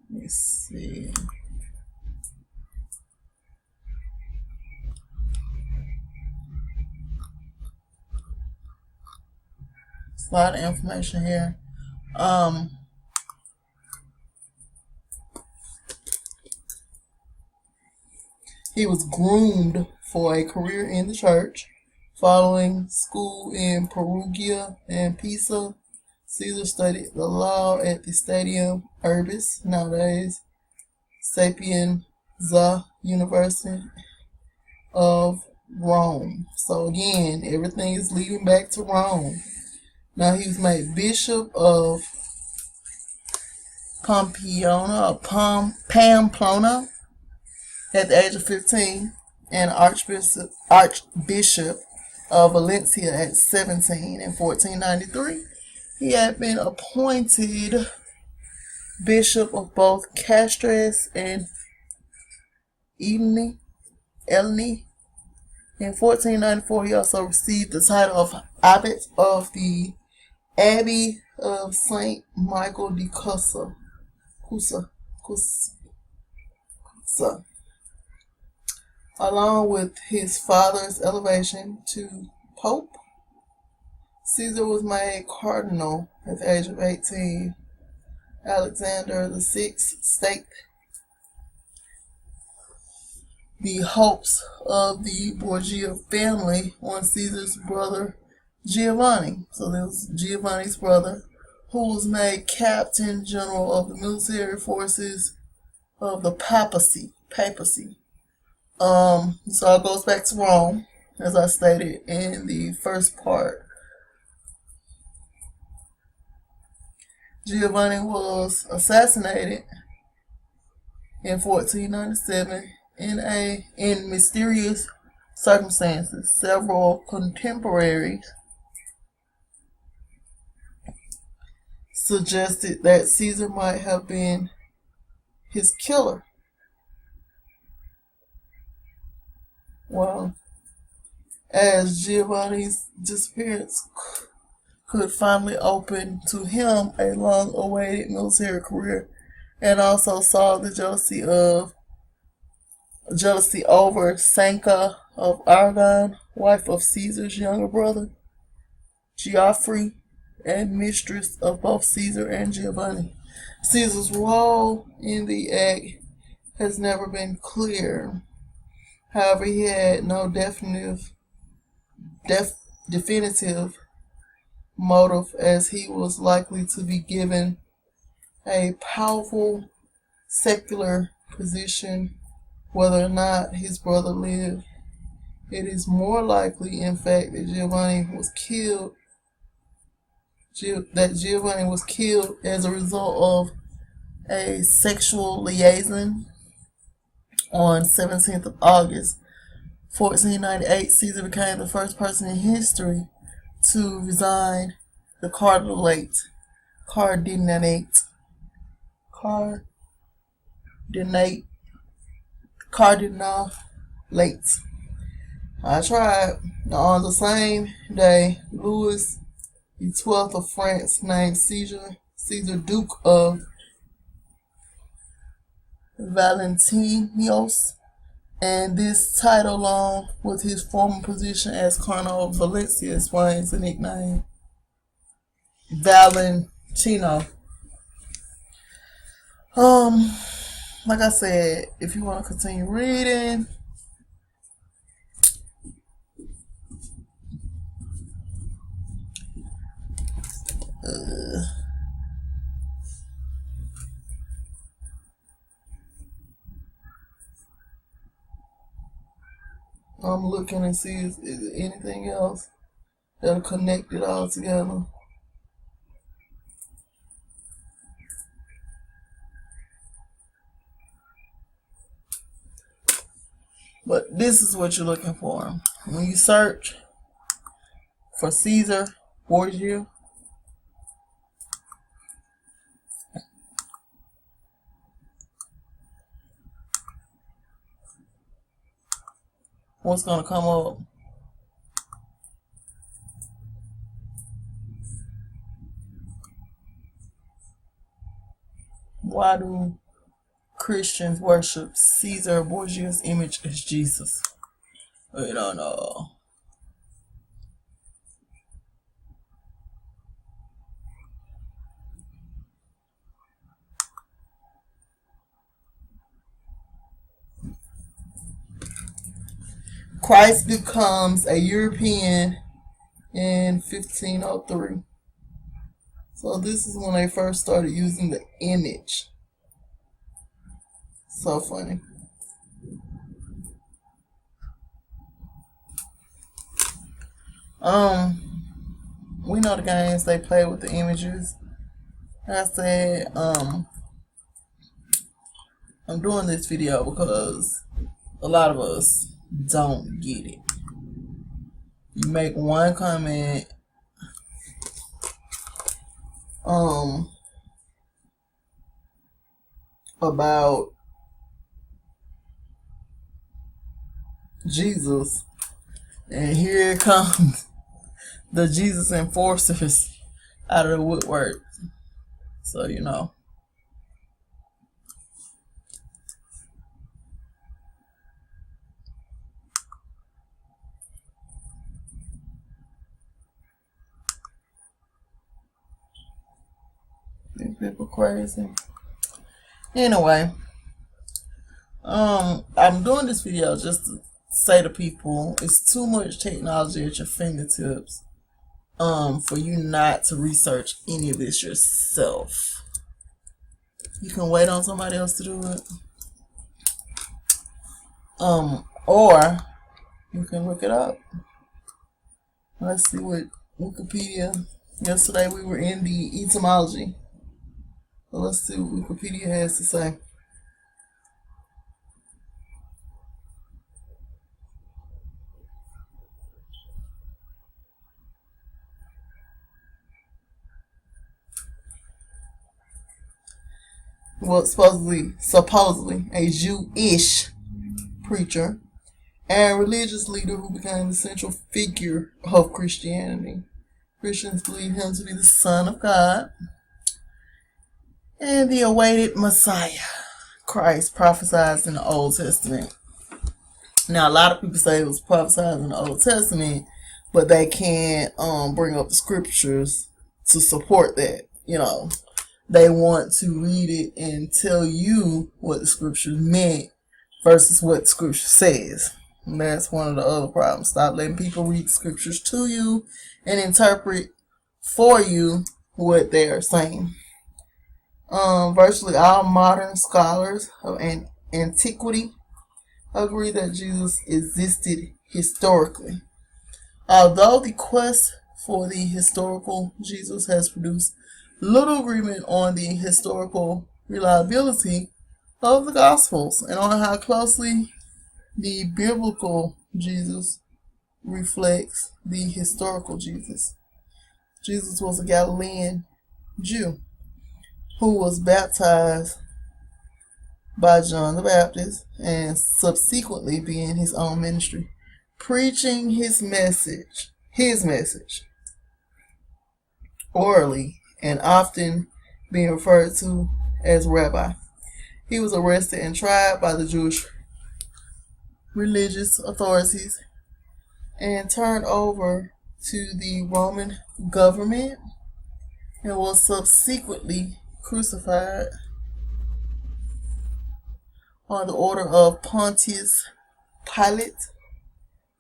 Let's see. There's a lot of information here. He was groomed for a career in the church. Following school in Perugia and Pisa, Caesar studied the law at the Studium Urbis, nowadays Sapienza University of Rome. So again, everything is leading back to Rome. Now he was made bishop of Pamplona at the age of 15, and Archbishop of Valencia at 17. In 1493, he had been appointed bishop of both Castres and Elni. In 1494, he also received the title of abbot of the Abbey of St. Michael de Cusa. Along with his father's elevation to Pope, Caesar was made cardinal at the age of 18. Alexander VI staked the hopes of the Borgia family on Caesar's brother Giovanni. So there was Giovanni's brother, who was made captain general of the military forces of the papacy. So it goes back to Rome, as I stated in the first part. Giovanni was assassinated in 1497 in mysterious circumstances. Several contemporaries suggested that Caesar might have been his killer. Well, as Giovanni's disappearance could finally open to him a long-awaited military career, and also saw the jealousy over Sanka of Aragon, wife of Caesar's younger brother, Geoffrey, and mistress of both Caesar and Giovanni. Caesar's role in the act has never been clear. However, he had no definitive motive, as he was likely to be given a powerful secular position whether or not his brother lived. It is more likely, in fact, that Giovanni was killed as a result of a sexual liaison on 17th of August, 1498. Caesar became the first person in history to resign the cardinalate. I tried. On the same day, Louis XII of France named Caesar Duke of Valentinos, and this title, along with his former position as Cardinal of Valencia, explains the nickname Valentino. like I said, if you want to continue reading, I'm looking and see is there anything else that'll connect it all together. But this is what you're looking for. When you search for Caesar Borgia, what's going to come up? Why do Christians worship Caesar Borgia's image as Jesus? We don't know. Christ becomes a European in 1503. So this is when they first started using the image. So funny. We know the games they play with the images. Like I said, I'm doing this video because a lot of us don't get it. You make one comment about Jesus, and here comes the Jesus enforcers out of the woodwork. So you know. These people crazy. Anyway, I'm doing this video just to say to people, it's too much technology at your fingertips for you not to research any of this yourself. You can wait on somebody else to do it. Or you can look it up. Let's see what Wikipedia. Yesterday we were in the etymology. So let's see what Wikipedia has to say. Well, supposedly a Jewish preacher and religious leader who became the central figure of Christianity. Christians believe him to be the Son of God and the awaited Messiah, Christ, prophesied in the Old Testament. Now, a lot of people say it was prophesied in the Old Testament, but they can't bring up the scriptures to support that. You know, they want to read it and tell you what the scriptures meant versus what the scripture says. And that's one of the other problems. Stop letting people read scriptures to you and interpret for you what they are saying. Virtually all modern scholars of antiquity agree that Jesus existed historically. Although the quest for the historical Jesus has produced little agreement on the historical reliability of the Gospels and on how closely the biblical Jesus reflects the historical Jesus. Jesus was a Galilean Jew who was baptized by John the Baptist and subsequently began his own ministry, preaching his message orally and often being referred to as rabbi. He was arrested and tried by the Jewish religious authorities and turned over to the Roman government and was subsequently crucified. on the order of Pontius Pilate,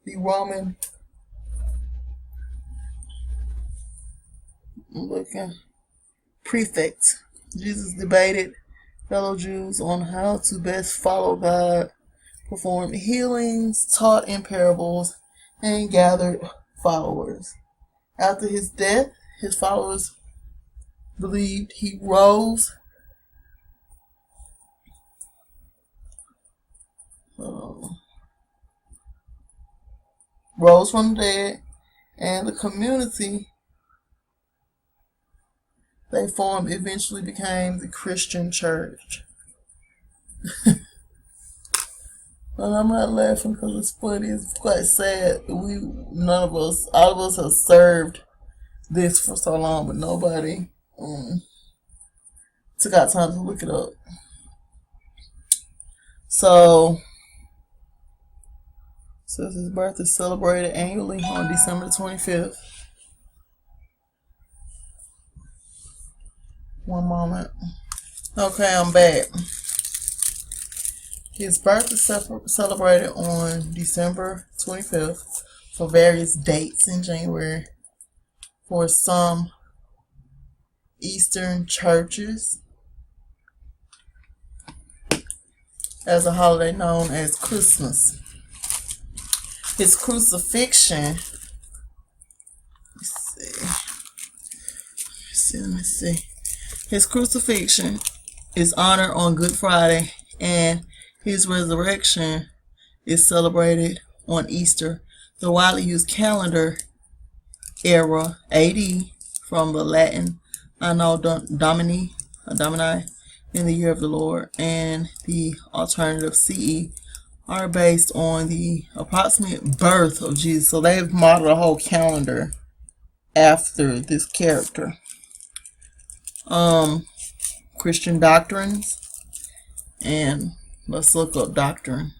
the Roman looking prefect. Jesus debated fellow Jews on how to best follow God, performed healings, taught in parables, and gathered followers. After his death, his followers believed he rose from the dead, and the community they formed eventually became the Christian church. But I'm not laughing because it's funny. It's quite sad. All of us have served this for so long, but nobody took out time to look it up. So, says his birth is celebrated annually on December 25th. One moment. Okay, I'm back. His birth is celebrated on December 25th for various dates in January for some Eastern churches as a holiday known as Christmas. His crucifixion, let me see. His crucifixion is honored on Good Friday, and his resurrection is celebrated on Easter. The widely used calendar era AD from the Latin Anno Domini in the year of the Lord, and the alternative CE are based on the approximate birth of Jesus. So they've modeled a whole calendar after this character. Christian doctrines, and let's look up doctrine,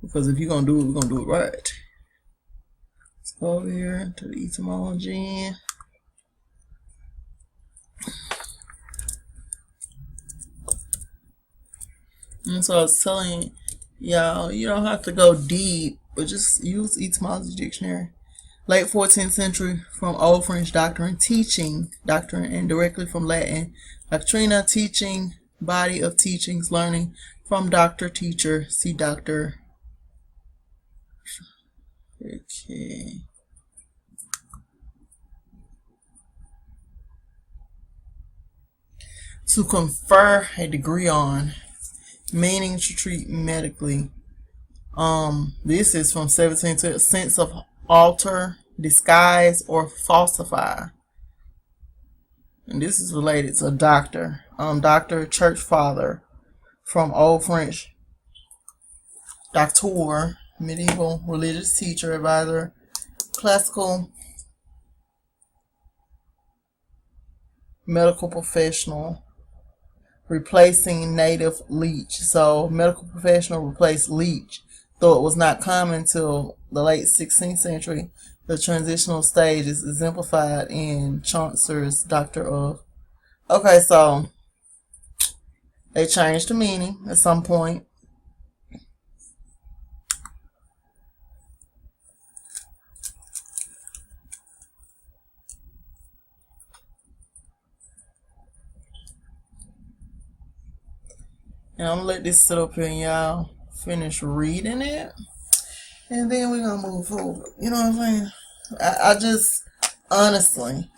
because if you're gonna do it, we're gonna do it right. Let's go over here to the etymology. And so I was telling y'all, you don't have to go deep, but just use etymology dictionary. Late 14th century, from Old French doctrine, teaching, doctrine, and directly from Latin, doctrina, teaching, body of teachings, learning, from doctor, teacher, see doctor. Okay. To confer a degree on, meaning to treat medically. This is from 17 to sense of alter, disguise, or falsify. And this is related to doctor. Doctor, church father, from Old French doctor, medieval religious teacher, advisor, classical medical professional, replacing native leech. So medical professional replaced leech. Though it was not common till the late 16th century, the transitional stage is exemplified in Chaucer's Doctor of. Okay, so they changed the meaning at some point. And I'm going to let this sit up here and y'all finish reading it. And then we're going to move forward. You know what I'm saying? I just, honestly,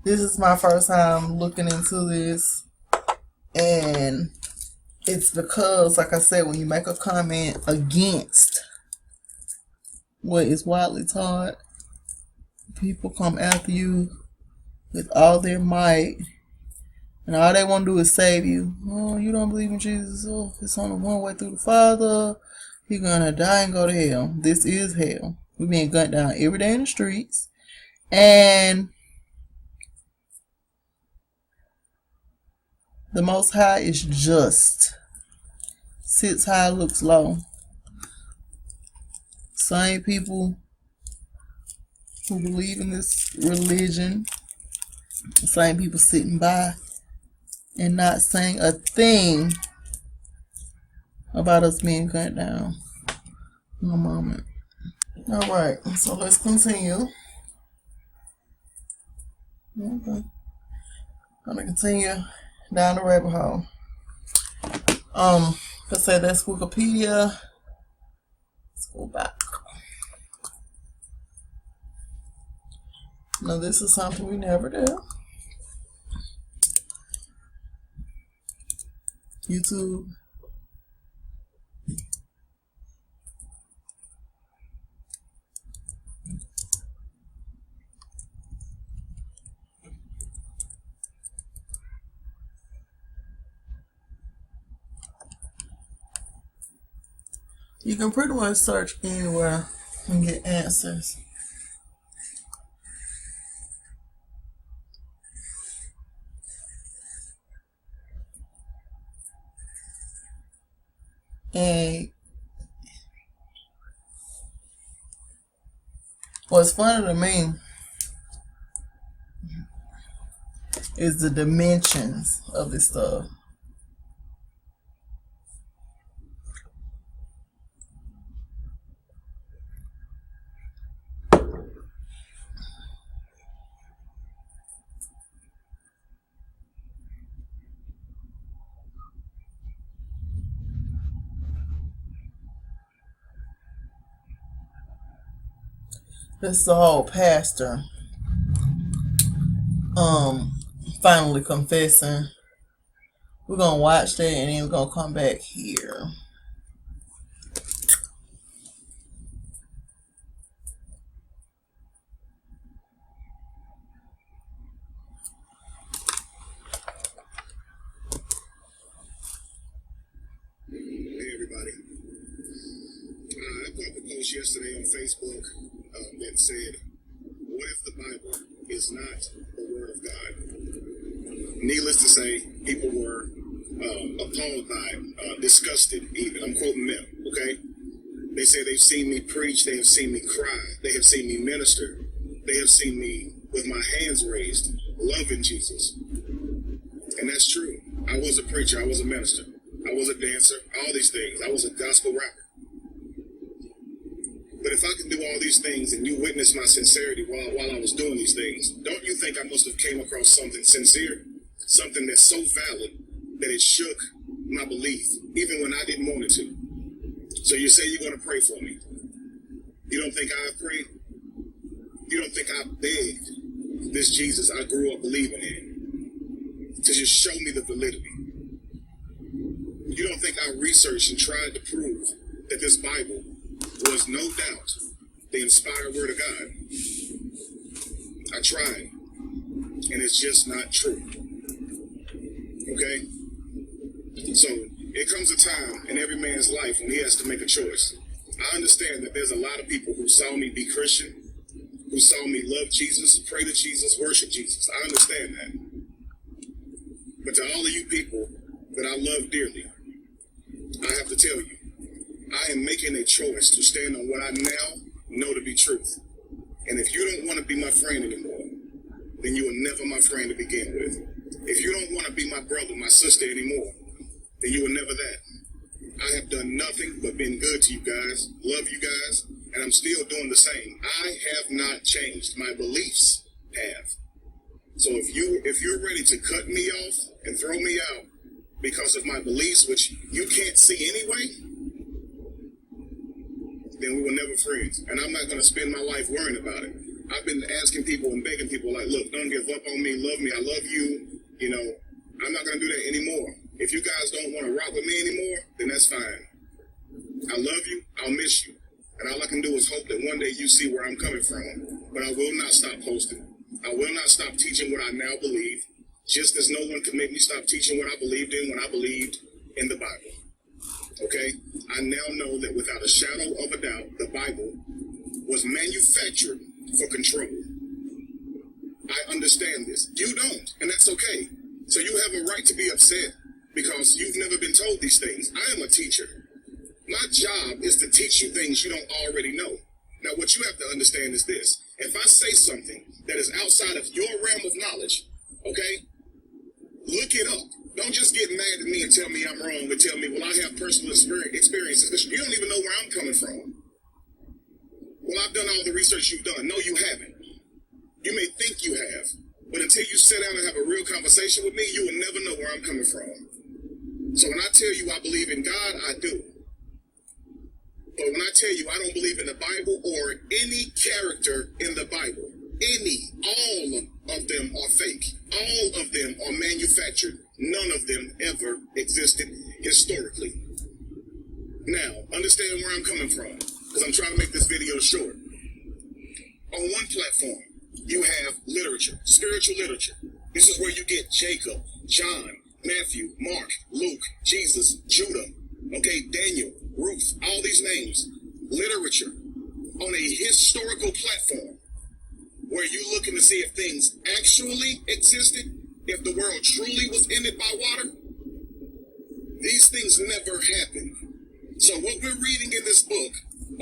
this is my first time looking into this. And it's because, like I said, when you make a comment against what is widely taught, people come after you with all their might. And all they want to do is save you. Oh, you don't believe in Jesus? Oh, it's only one way through the Father. You're going to die and go to hell. This is hell. We're being gunned down every day in the streets. And the Most High is just. Sits high, looks low. Same people who believe in this religion, the same people sitting by and not saying a thing about us being cut down. In a moment. All right, so let's continue. Okay. I'm gonna continue down the rabbit hole. Let's say that's Wikipedia. Let's go back. Now this is something we never do. YouTube. You can pretty much search anywhere and get answers. And what's funny to me is the dimensions of this stuff. This is the whole pastor finally confessing. We're gonna watch that and then we're gonna come back here. Hey everybody. I put up a post yesterday on Facebook that said, what if the Bible is not the Word of God? Needless to say, people were appalled by it, disgusted even. I'm quoting them, okay? They say they've seen me preach, they have seen me cry, they have seen me minister, they have seen me with my hands raised, loving Jesus. And that's true. I was a preacher, I was a minister, I was a dancer, all these things. I was a gospel rapper. But if I can do all these things and you witness my sincerity while I was doing these things, don't you think I must have came across something sincere? Something that's so valid that it shook my belief, even when I didn't want it to. So you say you're going to pray for me. You don't think I prayed? You don't think I begged this Jesus I grew up believing in to just show me the validity? You don't think I researched and tried to prove that this Bible was no doubt the inspired word of God? I tried, and it's just not true. Okay? So it comes a time in every man's life when he has to make a choice. I understand that there's a lot of people who saw me be Christian, who saw me love Jesus, pray to Jesus, worship Jesus. I understand that. But to all of you people that I love dearly, I have to tell you, I am making a choice to stand on what I now know to be truth. And if you don't want to be my friend anymore, then you were never my friend to begin with. If you don't want to be my brother, my sister anymore, then you were never that. I have done nothing but been good to you guys, love you guys, and I'm still doing the same. I have not changed. My beliefs have. So if you're ready to cut me off and throw me out because of my beliefs, which you can't see anyway, then we were never friends. And I'm not going to spend my life worrying about it. I've been asking people and begging people like, look, don't give up on me, love me, I love you. You know, I'm not going to do that anymore. If you guys don't want to rock with me anymore, then that's fine. I love you, I'll miss you. And all I can do is hope that one day you see where I'm coming from. But I will not stop posting. I will not stop teaching what I now believe, just as no one can make me stop teaching what I believed in when I believed in the Bible. Okay? I now know that without a shadow of a doubt, the Bible was manufactured for control. I understand this. You don't, and that's okay. So you have a right to be upset because you've never been told these things. I am a teacher. My job is to teach you things you don't already know. Now, what you have to understand is this. If I say something that is outside of your realm of knowledge, okay, look it up. Don't just get mad at me and tell me I'm wrong and tell me, well, I have personal experiences. You don't even know where I'm coming from. Well, I've done all the research you've done. No, you haven't. You may think you have, but until you sit down and have a real conversation with me, you will never know where I'm coming from. So when I tell you I believe in God, I do. But when I tell you I don't believe in the Bible or any character in the Bible, all of them are fake. All of them are manufactured. None of them ever existed historically. Now, understand where I'm coming from, because I'm trying to make this video short. On one platform, you have literature, spiritual literature. This is where you get Jacob, John, Matthew, Mark, Luke, Jesus, Judah, okay, Daniel, Ruth, all these names. Literature on a historical platform where you're looking to see if things actually existed, if the world truly was ended by water. These things never happened. So what we're reading in this book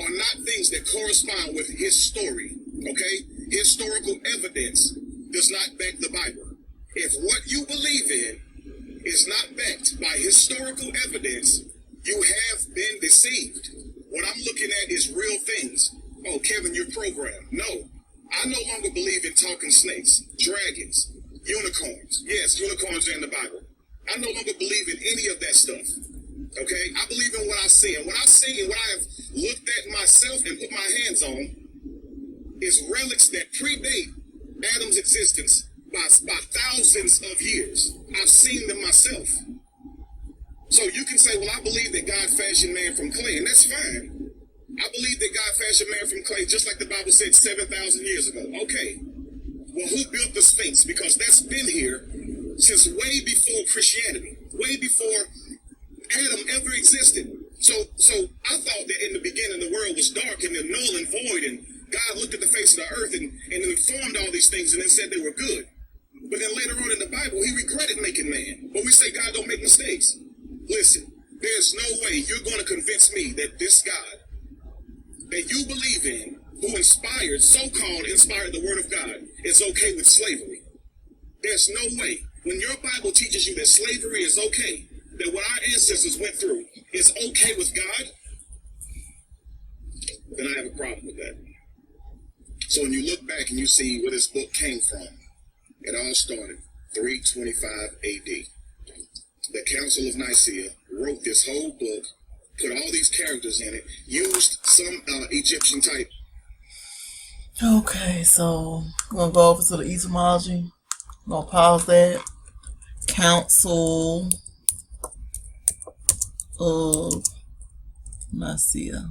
are not things that correspond with his story, okay? Historical evidence does not back the Bible. If what you believe in is not backed by historical evidence, you have been deceived. What I'm looking at is real things. Oh, Kevin, you're programmed. No, I no longer believe in talking snakes, dragons, unicorns. Yes, unicorns are in the Bible. I no longer believe in any of that stuff. Okay? I believe in what I see. And what I see and what I have looked at myself and put my hands on is relics that predate Adam's existence by thousands of years. I've seen them myself. So you can say, well, I believe that God fashioned man from clay, and that's fine. I believe that God fashioned man from clay, just like the Bible said 7,000 years ago. Okay. Well, who built the Sphinx? Because that's been here since way before Christianity, way before Adam ever existed. So I thought that in the beginning the world was dark and then null and void, and God looked at the face of the earth and then formed all these things and then said they were good. But then later on in the Bible, he regretted making man. But we say God don't make mistakes. Listen, there's no way you're going to convince me that this God that you believe in, who inspired, so-called inspired the word of God, is okay with slavery. There's no way. When your Bible teaches you that slavery is okay, that what our ancestors went through is okay with God, then I have a problem with that. So when you look back and you see where this book came from, it all started 325 AD. The Council of Nicaea wrote this whole book, put all these characters in it, used some Egyptian type. Okay, so I'm going to go over to the etymology. I'm going to pause that. Council of Nicaea.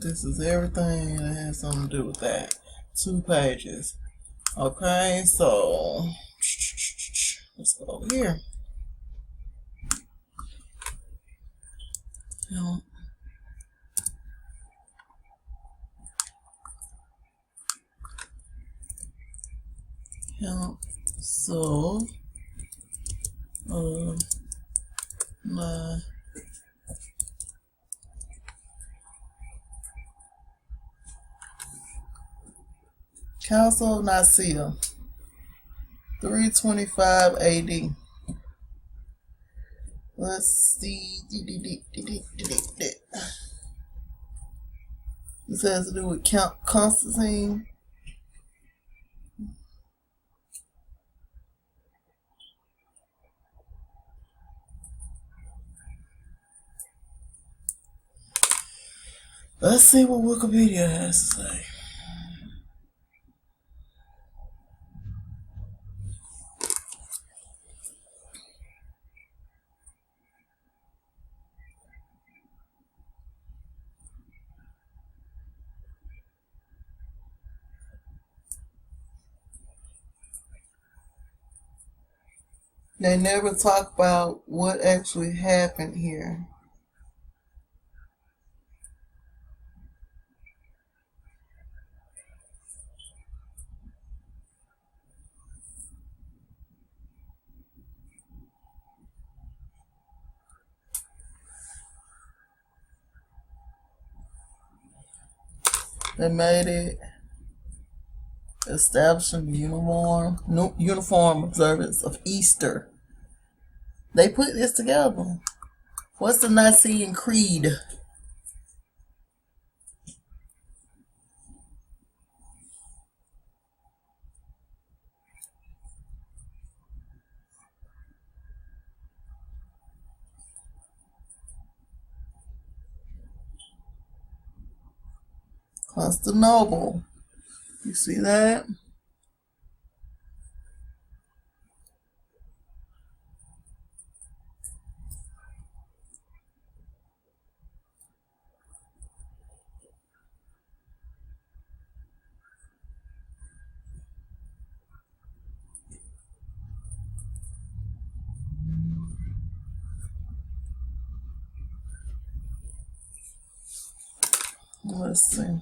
This is everything that has something to do with that. 2 pages. Okay, so let's go over here. Council of Council of Nicaea, 325 AD. Let's see. This has to do with Count Constantine. Let's see what Wikipedia has to say. They never talk about what actually happened here. They made it establishing the uniform observance of Easter. They put this together. What's the Nicene Creed? Constantinople. You see that? Let's see.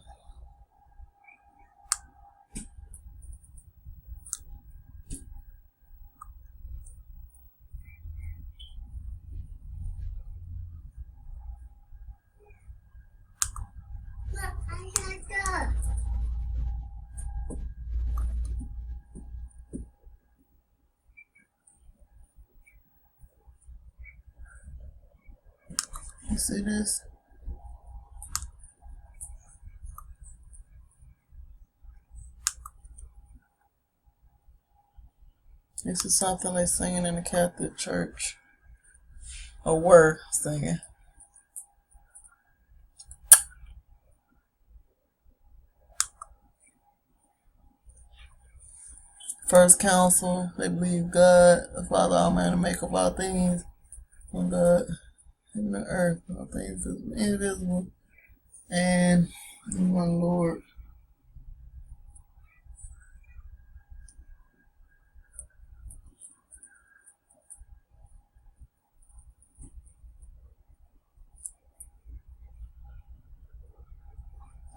You see this? This is something they're singing in the Catholic Church. Or were singing. First council, they believe God, the Father, Almighty, make of all things, and God, in the earth, all things visible, invisible, and one Lord.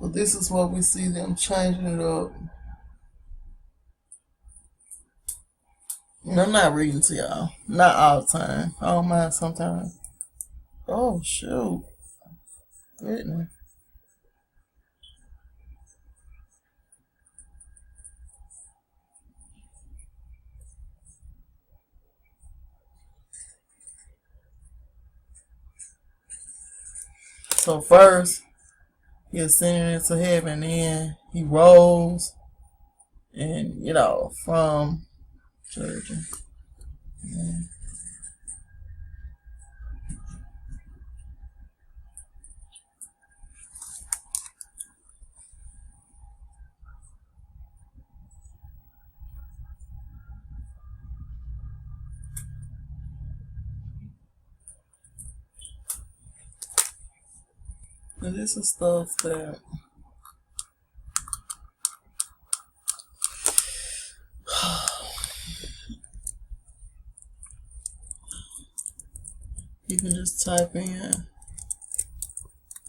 So this is what we see them changing it up. And I'm not reading to y'all. Not all the time. I don't mind sometimes. Oh, shoot. Goodness. So first, he ascended into heaven, then he rose, and, from church. Yeah. And this is stuff that you can just type in.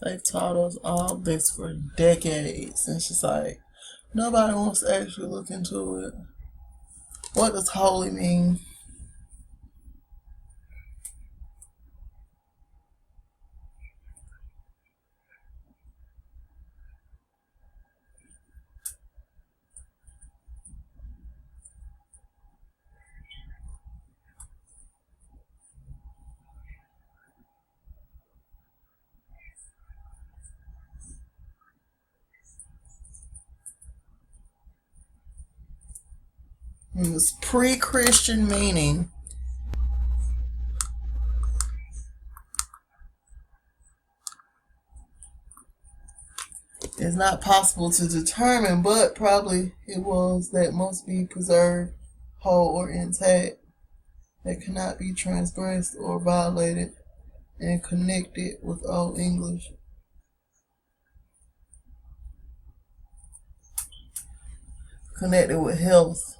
They taught us all this for decades. And she's like, nobody wants to actually look into it. What does holy mean? In this pre-Christian meaning, it's not possible to determine, but probably it was that must be preserved whole or intact, that cannot be transgressed or violated, and connected with Old English. Connected with health.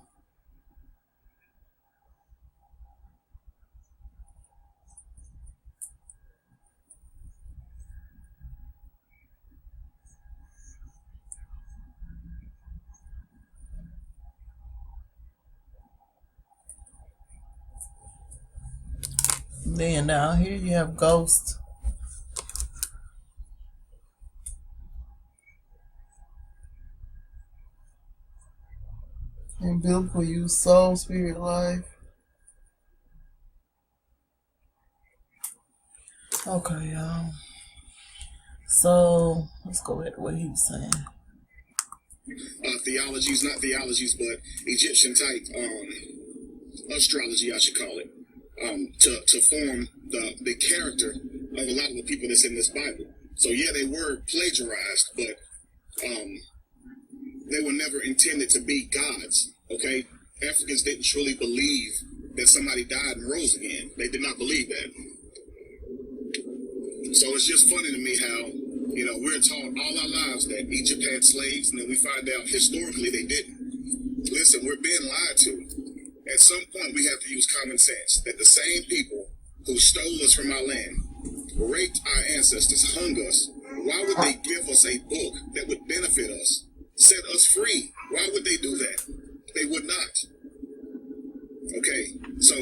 Then down here you have ghost. In biblical use, soul, spirit, life. Okay, y'all. So let's go back to what he was saying. Theologies, not theologies, but Egyptian type astrology, I should call it, to form the character of a lot of the people that's in this Bible. So yeah, they were plagiarized, but they were never intended to be gods. Okay, Africans didn't truly believe that somebody died and rose again. They did not believe that. So it's just funny to me how, you know, we're taught all our lives that Egypt had slaves, and then we find out historically they didn't. Listen, we're being lied to. At some point, we have to use common sense that the same people who stole us from our land, raped our ancestors, hung us, why would they give us a book that would benefit us, set us free? Why would they do that? They would not. Okay, so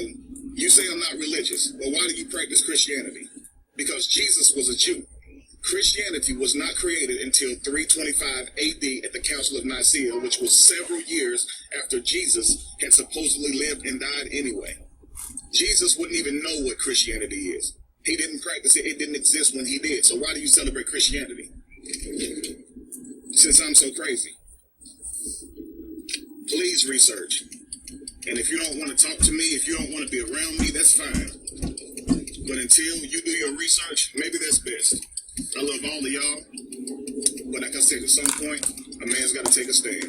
you say I'm not religious, but why do you practice Christianity? Because Jesus was a Jew. Christianity was not created until 325 AD at the Council of Nicaea, which was several years after Jesus had supposedly lived and died anyway. Jesus wouldn't even know what Christianity is. He didn't practice it. It didn't exist when he did. So why do you celebrate Christianity? Since I'm so crazy. Please research. And if you don't want to talk to me, if you don't want to be around me, that's fine. But until you do your research, maybe that's best. I love all of y'all, but like I said, at some point, a man's got to take a stand.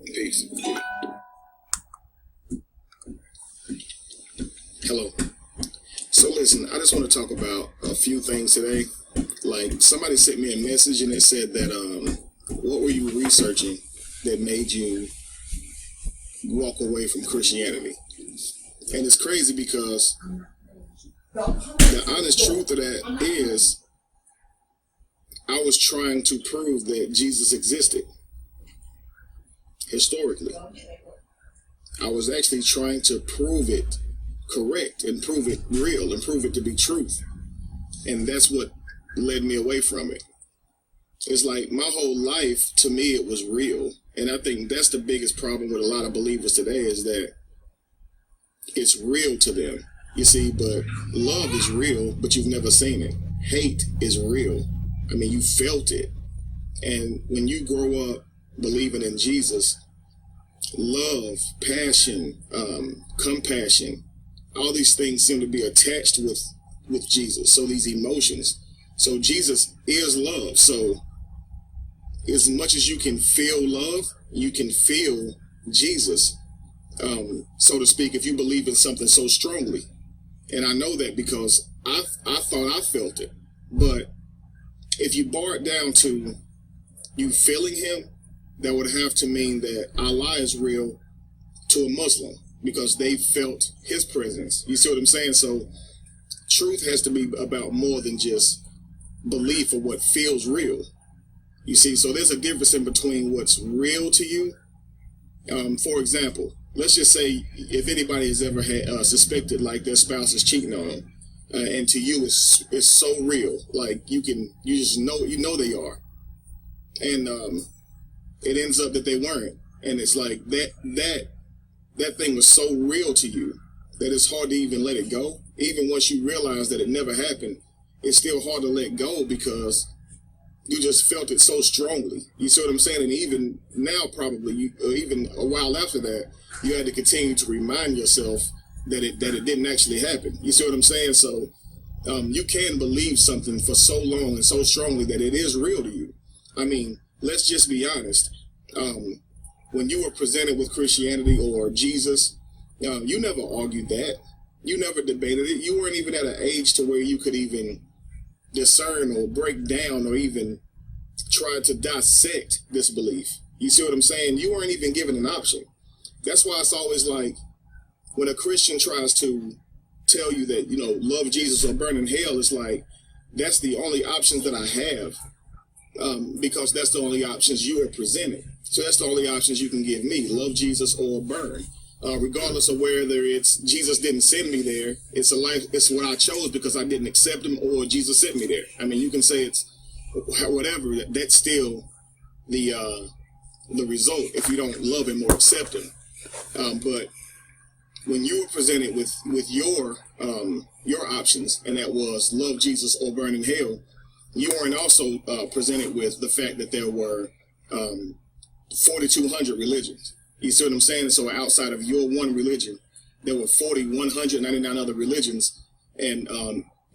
Peace. Hello. So listen, I just want to talk about a few things today. Like, somebody sent me a message and it said that, what were you researching that made you walk away from Christianity? And it's crazy because the honest truth of that is I was trying to prove that Jesus existed historically. I was actually trying to prove it correct and prove it real and prove it to be truth. And that's what led me away from it. It's like my whole life, to me, it was real. And I think that's the biggest problem with a lot of believers today is that it's real to them. You see, but love is real, but you've never seen it. Hate is real. I mean, you felt it. And when you grow up believing in Jesus, love, passion, compassion, all these things seem to be attached with Jesus. So these emotions. So Jesus is love. So as much as you can feel love, you can feel Jesus, so to speak, if you believe in something so strongly. And I know that because I thought I felt it. But if you bar it down to you feeling him, that would have to mean that Allah is real to a Muslim because they felt his presence. You see what I'm saying? So truth has to be about more than just belief or what feels real. You see, so there's a difference in between what's real to you. For example, let's just say if anybody has ever had suspected like their spouse is cheating on them, and to you it's so real, like you just know they are, and it ends up that they weren't, and it's like that thing was so real to you that it's hard to even let it go. Even once you realize that it never happened, it's still hard to let go because you just felt it so strongly. You see what I'm saying? And even now, probably, or even a while after that, you had to continue to remind yourself that it didn't actually happen. You see what I'm saying? So you can believe something for so long and so strongly that it is real to you. I mean, let's just be honest. When you were presented with Christianity or Jesus, you never argued that. You never debated it. You weren't even at an age to where you could even discern or break down or even try to dissect this belief. You see what I'm saying? You weren't even given an option. That's why it's always like when a Christian tries to tell you that, you know, love Jesus or burn in hell, it's like that's the only options that I have, because that's the only options you are presented. So that's the only options you can give me, love Jesus or burn. Regardless of whether it's Jesus didn't send me there, it's a life, it's what I chose because I didn't accept him, or Jesus sent me there. I mean, you can say it's whatever, that's still the the result if you don't love him or accept him. But when you were presented with your options, and that was love Jesus or burn in hell, you weren't also presented with the fact that there were 4,200 religions. You see what I'm saying? So outside of your one religion, there were 4,199 other religions, and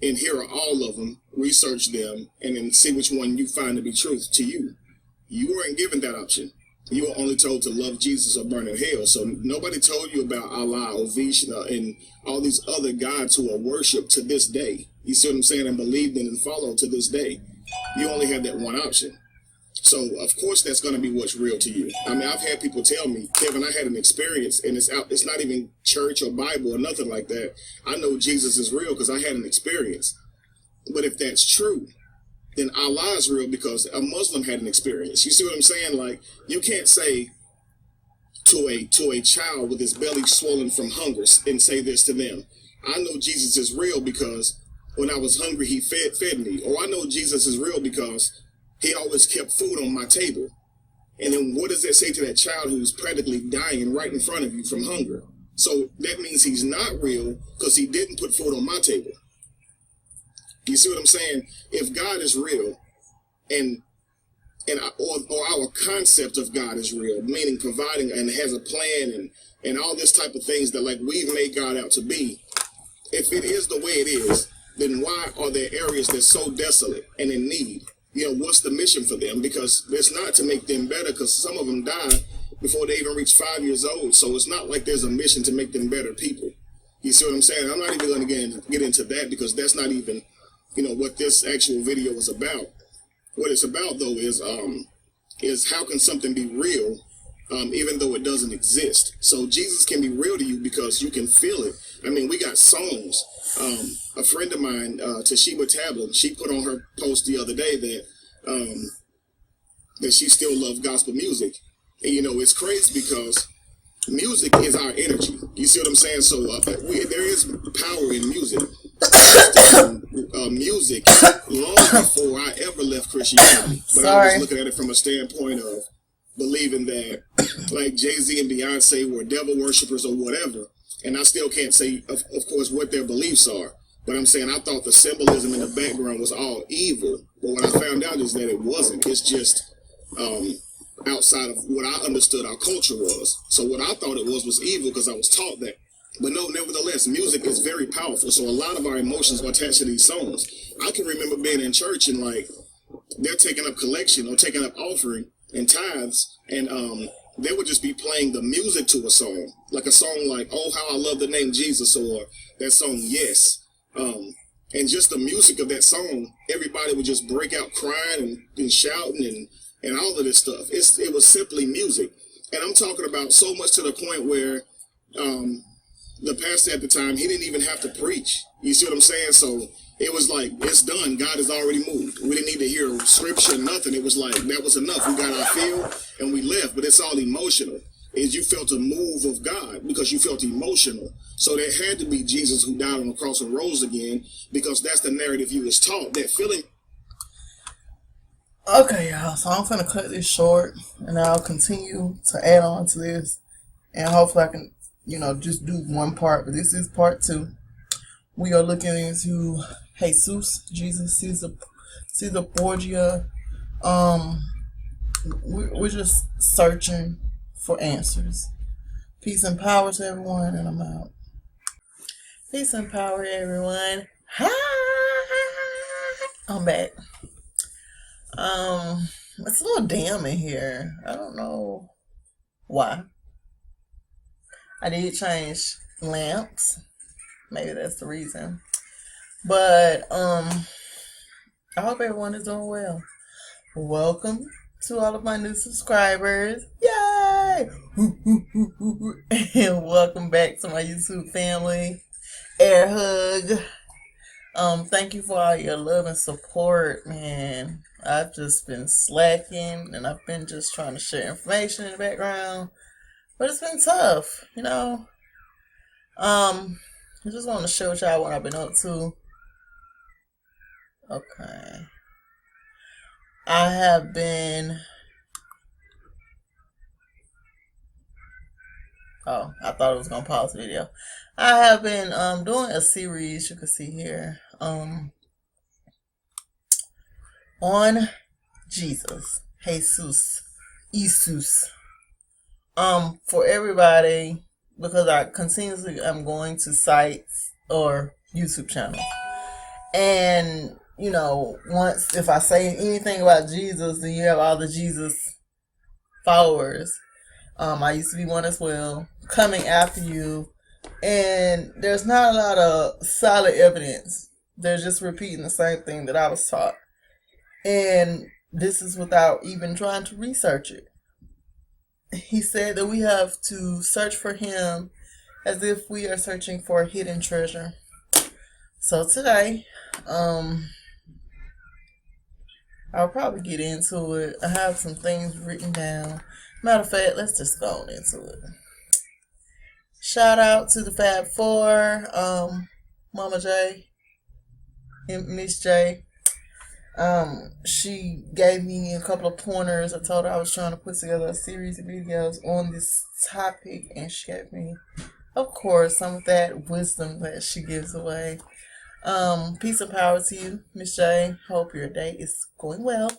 here are all of them. Research them, and then see which one you find to be truth to you. You weren't given that option. You were only told to love Jesus or burn in hell. So nobody told you about Allah or Vishnu and all these other gods who are worshipped to this day. You see what I'm saying? And believed in and followed to this day. You only had that one option. So of course that's going to be what's real to you. I mean, I've had people tell me, Kevin, I had an experience, and it's not even church or Bible or nothing like that. I know Jesus is real because I had an experience. But if that's true, then Allah is real because a Muslim had an experience. You see what I'm saying? Like, you can't say to a child with his belly swollen from hunger and say this to them. I know Jesus is real because when I was hungry, he fed me. Or I know Jesus is real because he always kept food on my table. And then what does that say to that child who's practically dying right in front of you from hunger? So that means he's not real because he didn't put food on my table. You see what I'm saying? If God is real, or our concept of God is real, meaning providing and has a plan and all this type of things that like we've made God out to be, if it is the way it is, then why are there areas that's so desolate and in need? You know, what's the mission for them? Because it's not to make them better, because some of them die before they even reach 5 years old. So it's not like there's a mission to make them better people. You see what I'm saying? I'm not even going to get into that because that's not even, you know, what this actual video is about. What it's about, though, is how can something be real even though it doesn't exist? So Jesus can be real to you because you can feel it. I mean, we got songs. A friend of mine, Toshiba Tablin, she put on her post the other day that she still loves gospel music. And, you know, it's crazy because music is our energy. You see what I'm saying? So there is power in music. Music long before I ever left Christianity. But I was looking at it from a standpoint of believing that like Jay-Z and Beyonce were devil worshippers or whatever. And I still can't say, of course, what their beliefs are. But I'm saying I thought the symbolism in the background was all evil. But what I found out is that it wasn't. It's just outside of what I understood our culture was. So what I thought it was evil because I was taught that. But no, nevertheless, music is very powerful. So a lot of our emotions are attached to these songs. I can remember being in church and like they're taking up collection or taking up offering and tithes, and they would just be playing the music to a song, like a song like "Oh How I Love the Name Jesus" or that song "Yes," and just the music of that song, everybody would just break out crying and shouting and all of this stuff. It was simply music, and I'm talking about so much to the point where the pastor at the time, he didn't even have to preach. You see what I'm saying? So it was like, it's done. God has already moved. We didn't need to hear scripture, nothing. It was like, that was enough. We got our feel and we left, but it's all emotional. Is you felt a move of God because you felt emotional. So there had to be Jesus who died on the cross and rose again because that's the narrative you was taught, that feeling. Okay, y'all. So I'm going to cut this short and I'll continue to add on to this. And hopefully I can, just do one part, but this is part 2. We are looking into Jesus, Caesar Borgia. We're just searching for answers. Peace and power to everyone, and I'm out. Peace and power, everyone. Hi, I'm back. It's a little damn in here. I don't know why. I did change lamps. Maybe that's the reason. But I hope everyone is doing well. Welcome to all of my new subscribers. Yay! And welcome back to my YouTube family. Air hug. Thank you for all your love and support, man. I've just been slacking and I've been just trying to share information in the background. But it's been tough, I just want to show y'all what I've been up to. Okay. I have been Oh, I thought it was gonna pause the video. I have been doing a series, you can see here, on Jesus, Jesus. For everybody, because I continuously am going to sites or YouTube channels. And, you know, once if I say anything about Jesus, then you have all the Jesus followers. I used to be one as well, coming after you. And there's not a lot of solid evidence. They're just repeating the same thing that I was taught. And this is without even trying to research it. He said that we have to search for him as if we are searching for a hidden treasure. So today, I'll probably get into it. I have some things written down. Matter of fact, let's just go on into it. Shout out to the Fab Four, Mama J, and Miss J. She gave me a couple of pointers. I told her I was trying to put together a series of videos on this topic, and she gave me, of course, some of that wisdom that she gives away. Peace and power to you, Miss J. Hope your day is going well.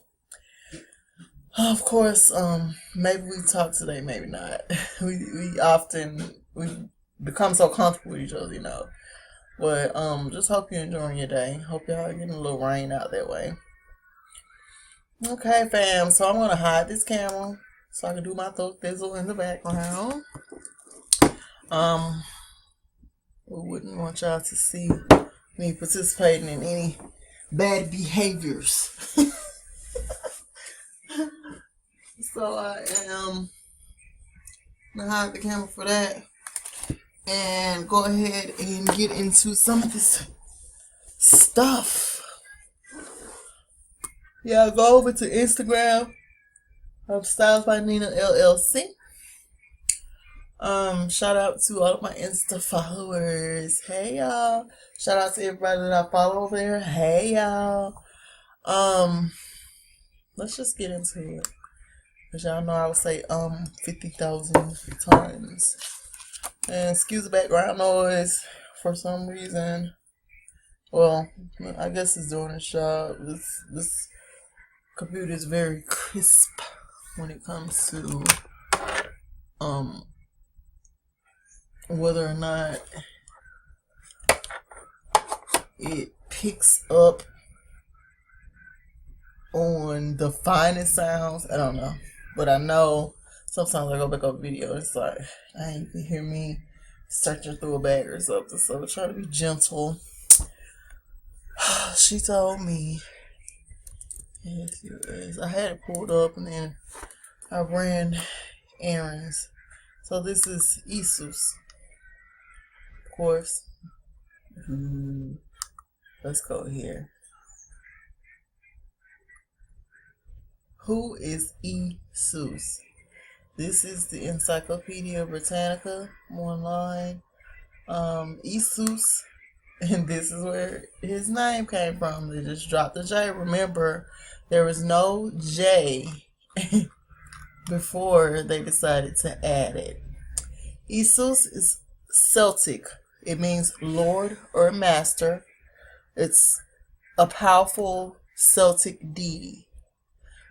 Of course, maybe we talk today, maybe not. We often become so comfortable with each other, you know. But just hope you're enjoying your day. Hope y'all are getting a little rain out that way. Okay, fam. So I'm gonna hide this camera so I can do my throat thizzle in the background. We wouldn't want y'all to see me participating in any bad behaviors. So I am gonna hide the camera for that and go ahead and get into some of this stuff. Yeah, go over to Instagram of Styles by Nina LLC. Shout out to all of my Insta followers. Hey y'all. Shout out to everybody that I follow over there. Hey y'all. Let's just get into it. Because y'all know I would say 50,000 times. And excuse the background noise for some reason. Well, I guess it's doing its job. This computer is very crisp when it comes to whether or not it picks up on the finest sounds. I don't know. But I know sometimes I go back up video, it's like, you can hear me searching through a bag or something. So try to be gentle. She told me, yes, I had it pulled up and then I ran errands. So this is Jesus, of course. Let's go here. Who is Jesus? This is the Encyclopedia Britannica online. Jesus, and this is where his name came from. They just dropped the J. Remember, there was no J before they decided to add it. Jesus is Celtic. It means Lord or Master. It's a powerful Celtic deity.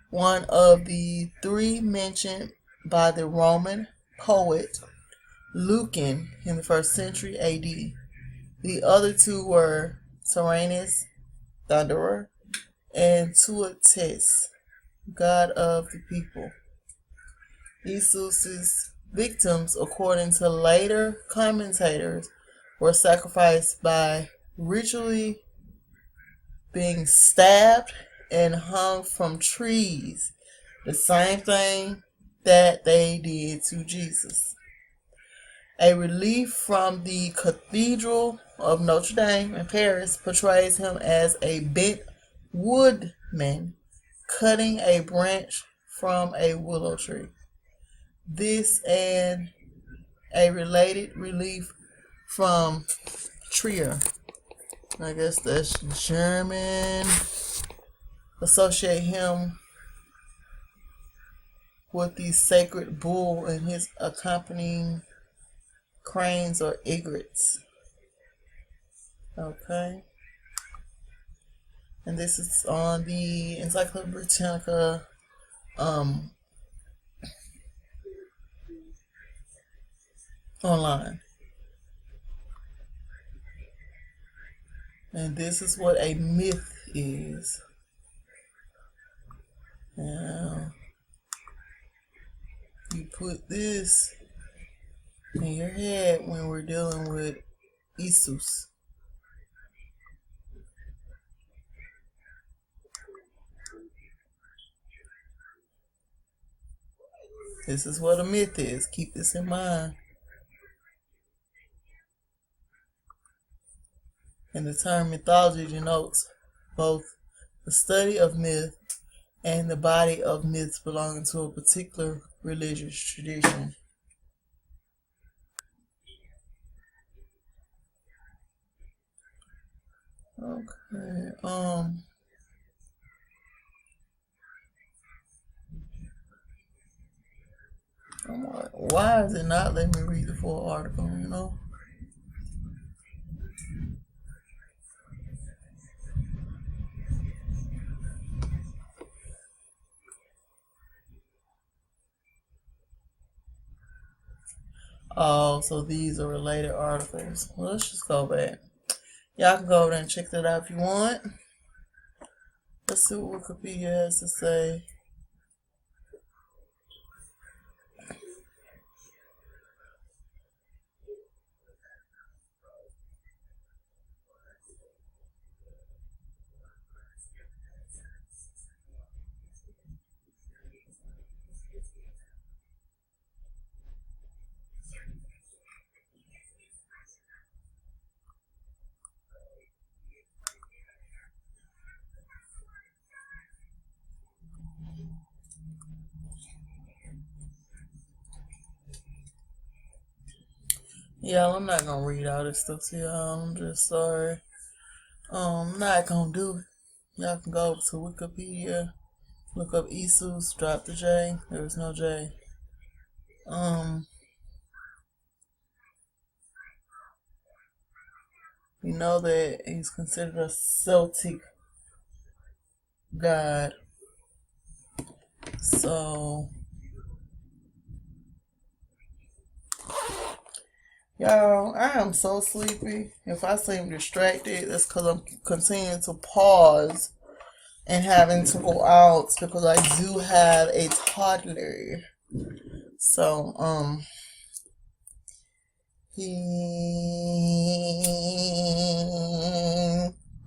One of the three mentioned by the Roman poet Lucan in the 1st century AD. The other two were Tyrannus, thunderer, and Tuates, god of the people. Jesus' victims, according to later commentators, were sacrificed by ritually being stabbed and hung from trees, the same thing that they did to Jesus. A relief from the Cathedral of Notre Dame in Paris portrays him as a bent woodman cutting a branch from a willow tree. This and a related relief from Trier, I guess that's German, associate him with the sacred bull and his accompanying cranes or egrets. Okay. And this is on the Encyclopedia Britannica online. And this is what a myth is. Now, you put this in your head when we're dealing with Isus. This is what a myth is. Keep this in mind. And the term mythology denotes both the study of myth and the body of myths belonging to a particular religious tradition. Okay. I'm like, why is it not letting me read the full article, you know? Oh, so these are related articles. Well, let's just go back. Y'all can go over there and check that out if you want. Let's see what Wikipedia has to say. Yeah, I'm not gonna read all this stuff to y'all. I'm just sorry. I'm not gonna do it. Y'all can go over to Wikipedia, look up Isus, drop the J. There was no J. You know that he's considered a Celtic god. So, y'all, I am so sleepy. If I seem distracted, that's because I'm continuing to pause and having to go out because I do have a toddler. So,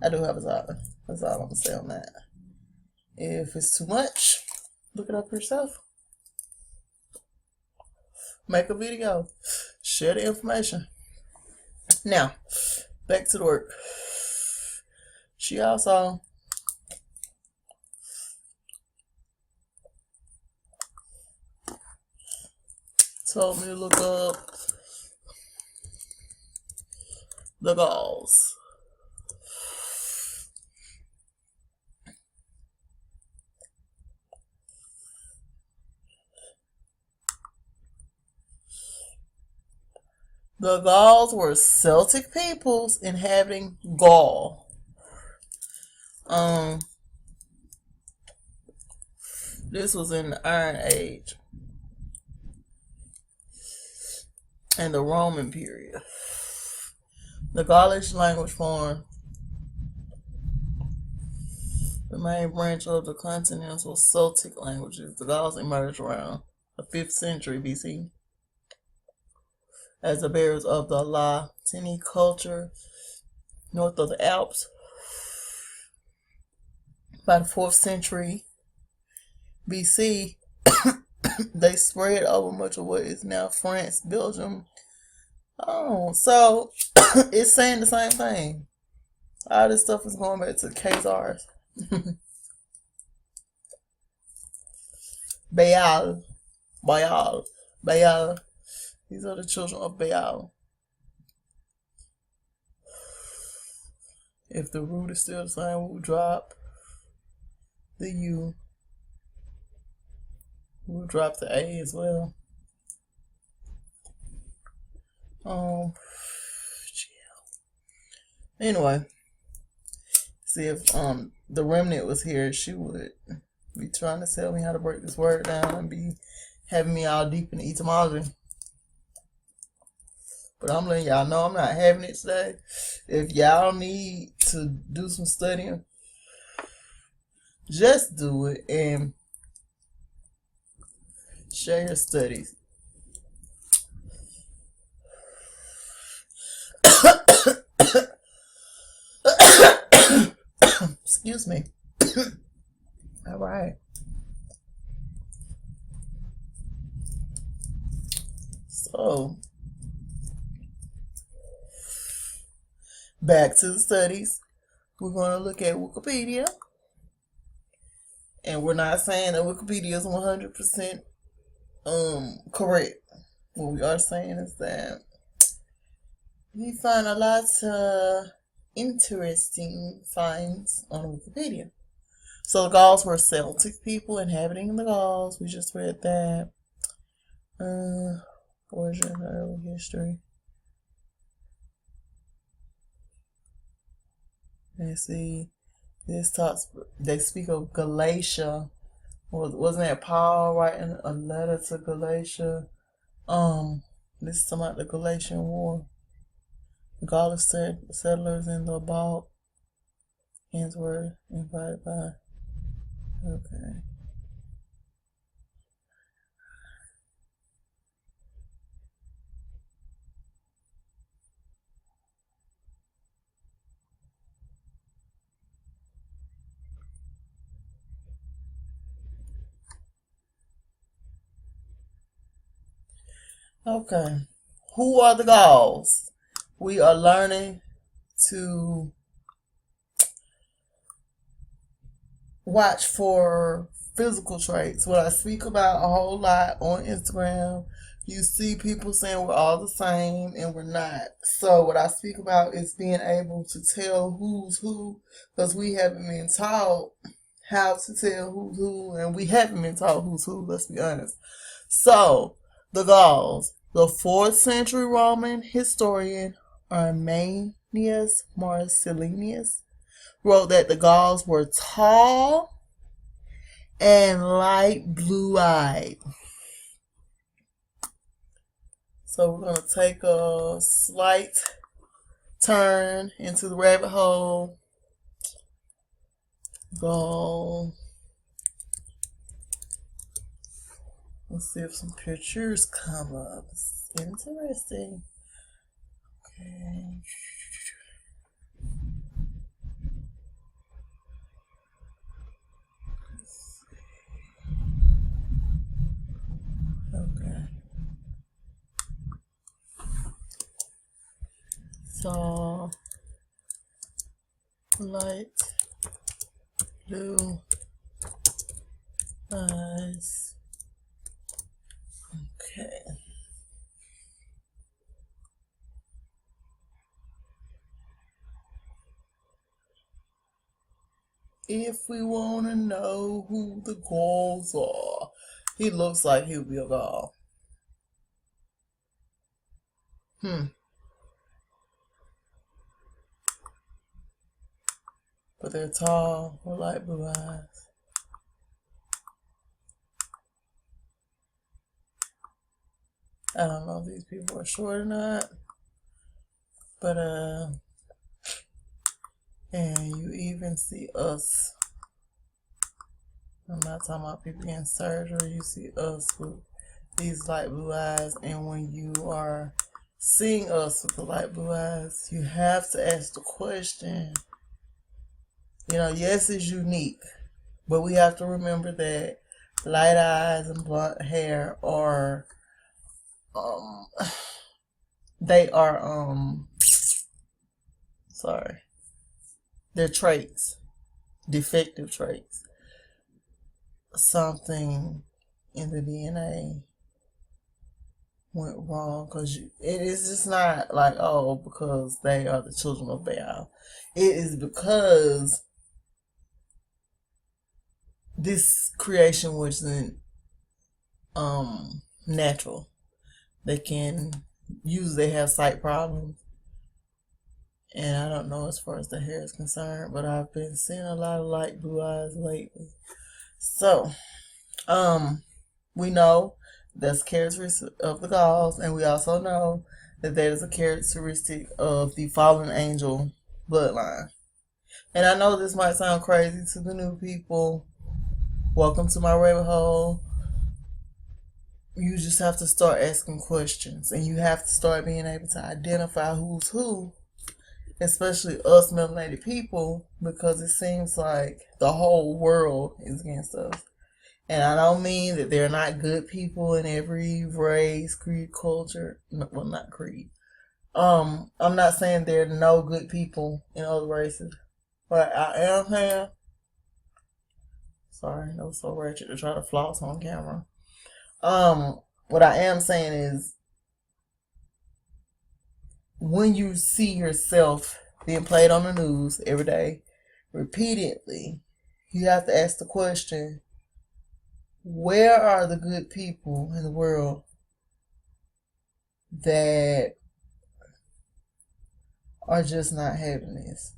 I do have a toddler. That's all I'm gonna say on that. If it's too much, look it up yourself. Make a video. Share the information. Now, back to the work. She also told me to look up the Gauls. The Gauls were Celtic peoples inhabiting Gaul. This was in the Iron Age and the Roman period. The Gaulish language formed the main branch of the continental Celtic languages. The Gauls emerged around the 5th century BC as the bearers of the Latini culture north of the Alps. By the 4th century BC, they spread over much of what is now France, Belgium. Oh, so it's saying the same thing. All this stuff is going back to Khazars. Baal. These are the children of Baal. If the root is still the same, we'll drop the U. We'll drop the A as well. Um, anyway, see if the remnant was here, she would be trying to tell me how to break this word down and be having me all deep in the etymology. But I'm letting y'all know I'm not having it today. If y'all need to do some studying, just do it and share your studies. Excuse me. All right. So, back to the studies. We're going to look at Wikipedia. And we're not saying that Wikipedia is 100% correct. What we are saying is that we find a lot of interesting finds on Wikipedia. So the Gauls were Celtic people inhabiting the Gauls. We just read that. Origin of early history. Let's see. This talks. They speak of Galatia. Wasn't that Paul writing a letter to Galatia? This is talking about the Galatian War. The Gaulish settlers in the Balkans were invited by. Okay. Okay. Who are the Gauls? We are learning to watch for physical traits. What I speak about a whole lot on Instagram, you see people saying we're all the same and we're not. So what I speak about is being able to tell who's who, because we haven't been taught how to tell who's who, and we haven't been taught who's who, let's be honest. So, the Gauls. The 4th century Roman historian Arminius Marcellinus wrote that the Gauls were tall and light blue-eyed. So we're going to take a slight turn into the rabbit hole. Gaul. Let's see if some pictures come up. It's interesting. Okay. Okay. So, light blue eyes. Okay. If we want to know who the Gauls are, he looks like he would be a Gaul. But they're tall with light blue eyes. I don't know if these people are short or not. But, and you even see us. I'm not talking about people in surgery. You see us with these light blue eyes. And when you are seeing us with the light blue eyes, you have to ask the question. You know, yes, it's unique. But we have to remember that light eyes and blonde hair are they are they're traits, defective traits. Something in the DNA went wrong, because it is just not like, oh, because they are the children of Baal. It is because this creation wasn't natural. They can usually they have sight problems. And I don't know as far as the hair is concerned, but I've been seeing a lot of light blue eyes lately. So, we know that's characteristic of the Gauls, and we also know that that is a characteristic of the fallen angel bloodline. And I know this might sound crazy to the new people. Welcome to my rabbit hole. You just have to start asking questions, and you have to start being able to identify who's who, especially us melanated people, because it seems like the whole world is against us. And I don't mean that they're not good people in every race, creed, culture. No, well, not creed. I'm not saying there are no good people in other races, but I am saying. Sorry, that was so wretched to try to floss on camera. What I am saying is, when you see yourself being played on the news every day, repeatedly, you have to ask the question, where are the good people in the world that are just not having this?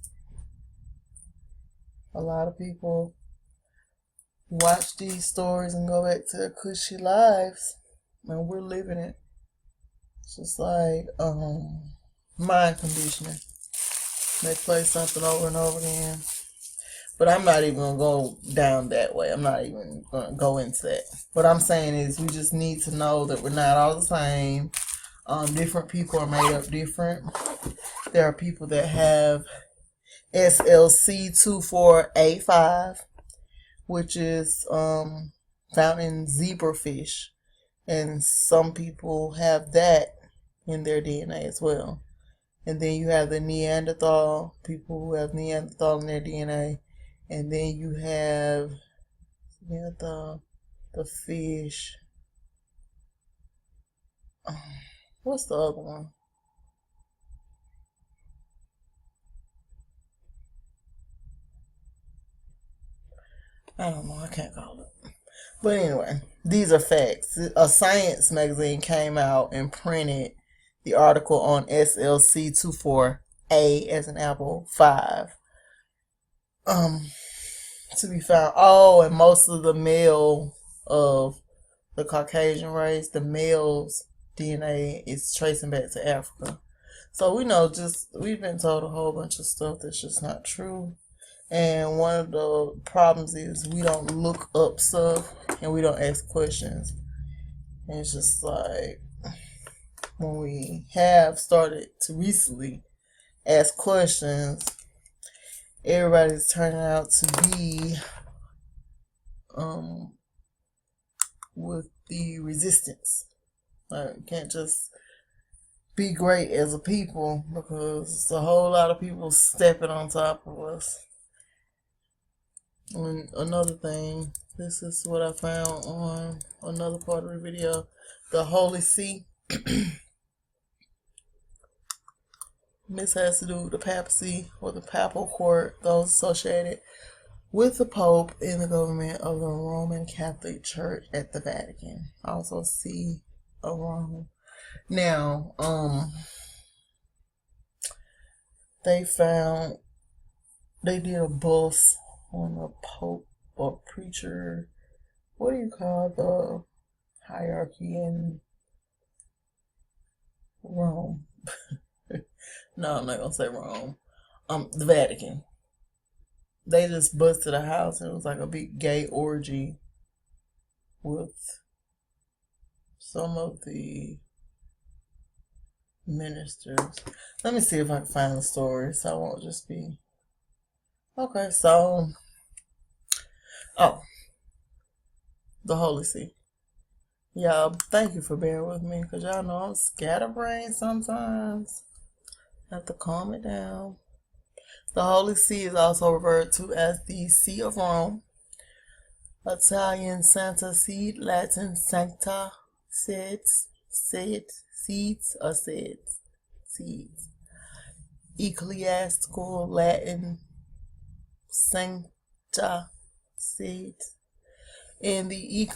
A lot of people watch these stories and go back to their cushy lives, and we're living it. It's just like mind conditioning. They play something over and over again. But I'm not even going to go down that way. I'm not even going to go into that. What I'm saying is we just need to know that we're not all the same. Different people are made up different. There are people that have SLC24A5, which is found in zebrafish. And some people have that in their DNA as well. And then you have the Neanderthal, people who have Neanderthal in their DNA. And then you have the fish. What's the other one? I don't know. I can't call it. But anyway, these are facts. A science magazine came out and printed the article on SLC24A as an apple 5. To be found. Oh, and most of the male of the Caucasian race, the male's DNA is tracing back to Africa. So we know we've been told a whole bunch of stuff that's just not true. And one of the problems is we don't look up stuff and we don't ask questions. And it's just like when we have started to recently ask questions, everybody's turning out to be with the resistance. Like, you can't just be great as a people because it's a whole lot of people stepping on top of us. And another thing, this is what I found on another part of the video. The Holy See. This has to do with the papacy or the papal court, those associated with the Pope and the government of the Roman Catholic Church at the Vatican. Also See of Rome. Now, they did a bust on the Pope or preacher. What do you call the hierarchy in Rome? No, I'm not gonna say Rome. The Vatican. They just busted a house and it was like a big gay orgy with some of the ministers. Let me see if I can find the story so I won't just be. Okay, so. Oh. The Holy See. Y'all, thank you for bearing with me because y'all know I'm scatterbrained sometimes. Have to calm it down. The Holy See is also referred to as the See of Rome. Italian Santa Sede, Latin Sancta Sedes, seeds. Ecclesiastical, Latin Sancta Sedes. And the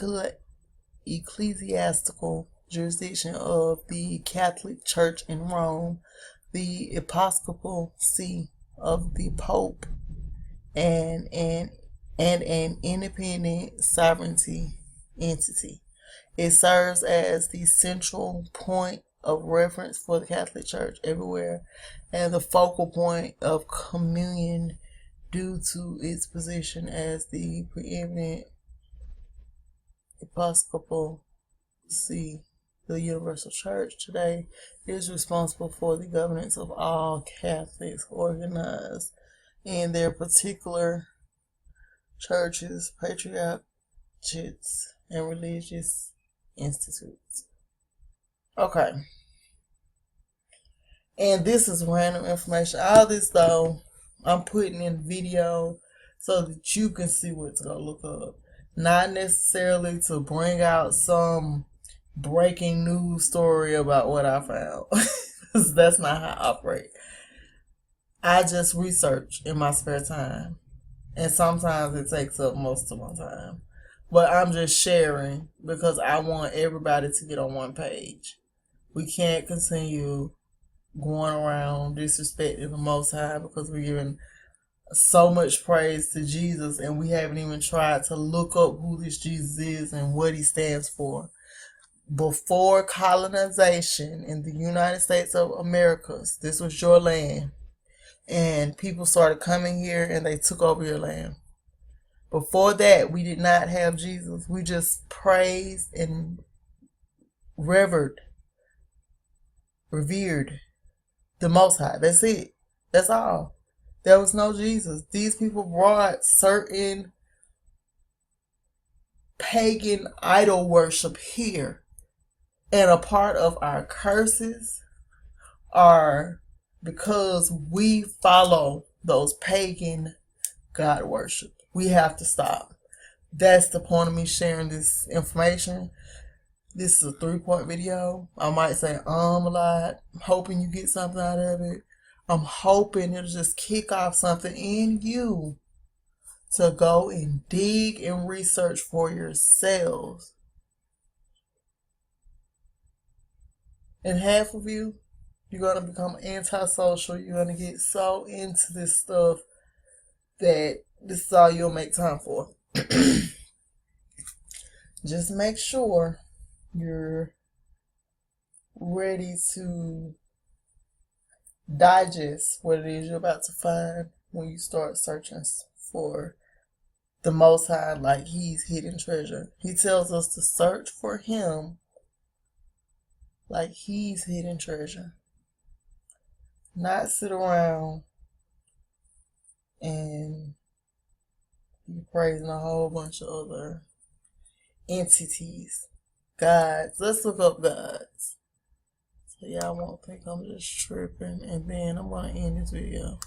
ecclesiastical jurisdiction of the Catholic Church in Rome, the Episcopal See of the Pope, and an independent sovereignty entity. It serves as the central point of reference for the Catholic Church everywhere and the focal point of communion due to its position as the preeminent Episcopal See. The Universal Church today is responsible for the governance of all Catholics organized in their particular churches, patriarchates, and religious institutes. Okay. And this is random information. All this, though, I'm putting in video so that you can see what to go look up. Not necessarily to bring out some breaking news story about what I found. That's not how I operate. I just research in my spare time. And sometimes it takes up most of my time. But I'm just sharing because I want everybody to get on one page. We can't continue going around disrespecting the Most High because we're giving so much praise to Jesus and we haven't even tried to look up who this Jesus is and what he stands for. Before colonization in the United States of America, this was your land. And people started coming here and they took over your land. Before that, we did not have Jesus. We just praised and revered the Most High. That's it. That's all. There was no Jesus. These people brought certain pagan idol worship here. And a part of our curses are because we follow those pagan God worship. We have to stop. That's the point of me sharing this information. This is a 3-point video. I might say a lot. I'm hoping you get something out of it. I'm hoping it'll just kick off something in you to go and dig and research for yourselves. And half of you, you're going to become antisocial. You're going to get so into this stuff that this is all you'll make time for. Just make sure you're ready to digest what it is you're about to find when you start searching for the Most High like he's hidden treasure. He tells us to search for him like he's hidden treasure. Not sit around and be praising a whole bunch of other entities. Gods. Let's look up gods. So y'all won't think I'm just tripping. And then I'm going to end this video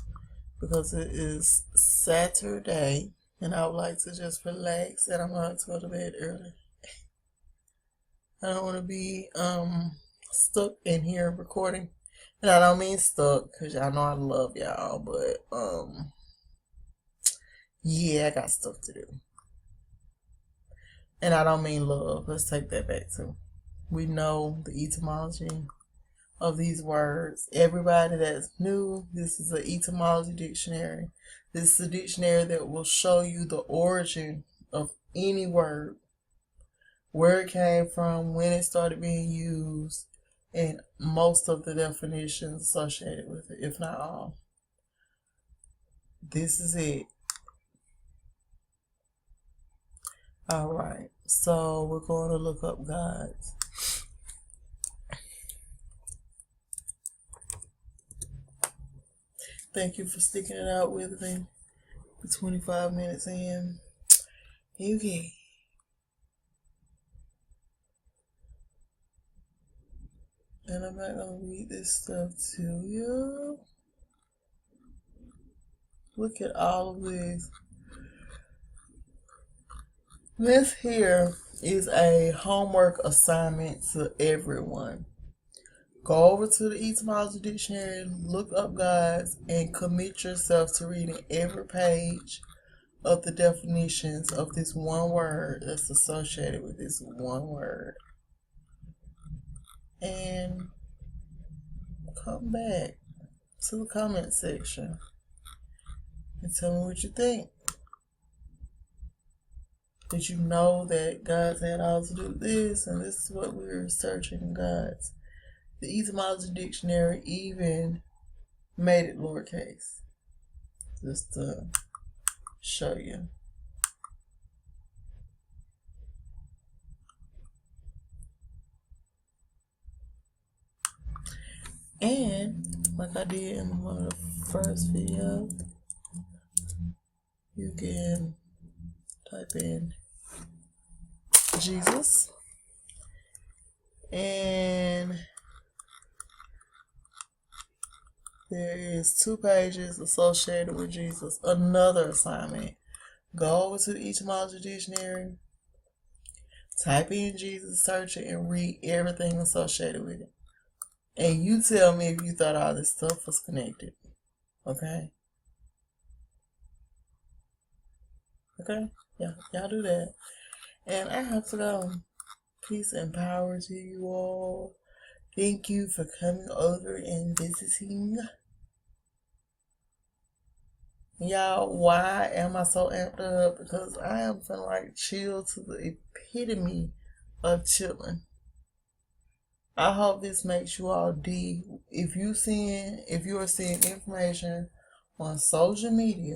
because it is Saturday and I would like to just relax and I'm going to go to bed early. I don't want to be stuck in here recording. And I don't mean stuck because y'all know I love y'all, but yeah, I got stuff to do. And I don't mean love. Let's take that back too. We know the etymology of these words. Everybody that's new, this is an etymology dictionary. This is a dictionary that will show you the origin of any word, where it came from, when it started being used, and most of the definitions associated with it, if not all. This is it. Alright, so we're going to look up gods. Thank you for sticking it out with me. 25 minutes in. Okay. And I'm not going to read this stuff to you. Look at all of this. This here is a homework assignment to everyone. Go over to the etymology dictionary, look up gods, and commit yourself to reading every page of the definitions of this one word that's associated with this one word. and come back to the comment section and tell me what you think. Did you know that God's had all to do this, and this is what we're researching in God's? The Etymology Dictionary even made it lowercase, just to show you. And like I did in one of the first videos, you can type in Jesus, and there is 2 pages associated with Jesus. Another assignment: go over to the Etymology Dictionary, type in Jesus, search it, and read everything associated with it. And you tell me if you thought all this stuff was connected. Okay? Okay? Yeah, y'all do that. And I have to go. Peace and power to you all. Thank you for coming over and visiting. Y'all, why am I so amped up? Because I am feeling like chill to the epitome of chilling. I hope this makes you all if you are seeing information on social media,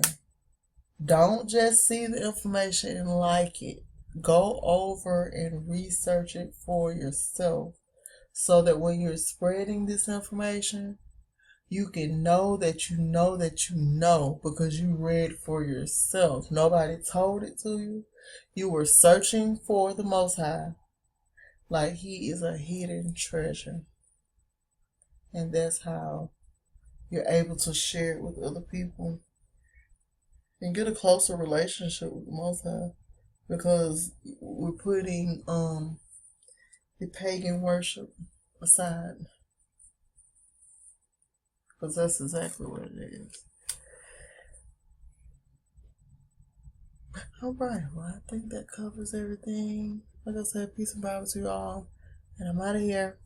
don't just see the information and like it. Go over and research it for yourself, so that when you're spreading this information, you can know that you know that you know, because you read for yourself. Nobody told it to you. You were searching for the Most High, like He is a hidden treasure. And that's how you're able to share it with other people and get a closer relationship with the Most High, because we're putting the pagan worship aside, because that's exactly what it is. Alright, well, I think that covers everything. Like I said, peace and power to you all, and I'm out of here.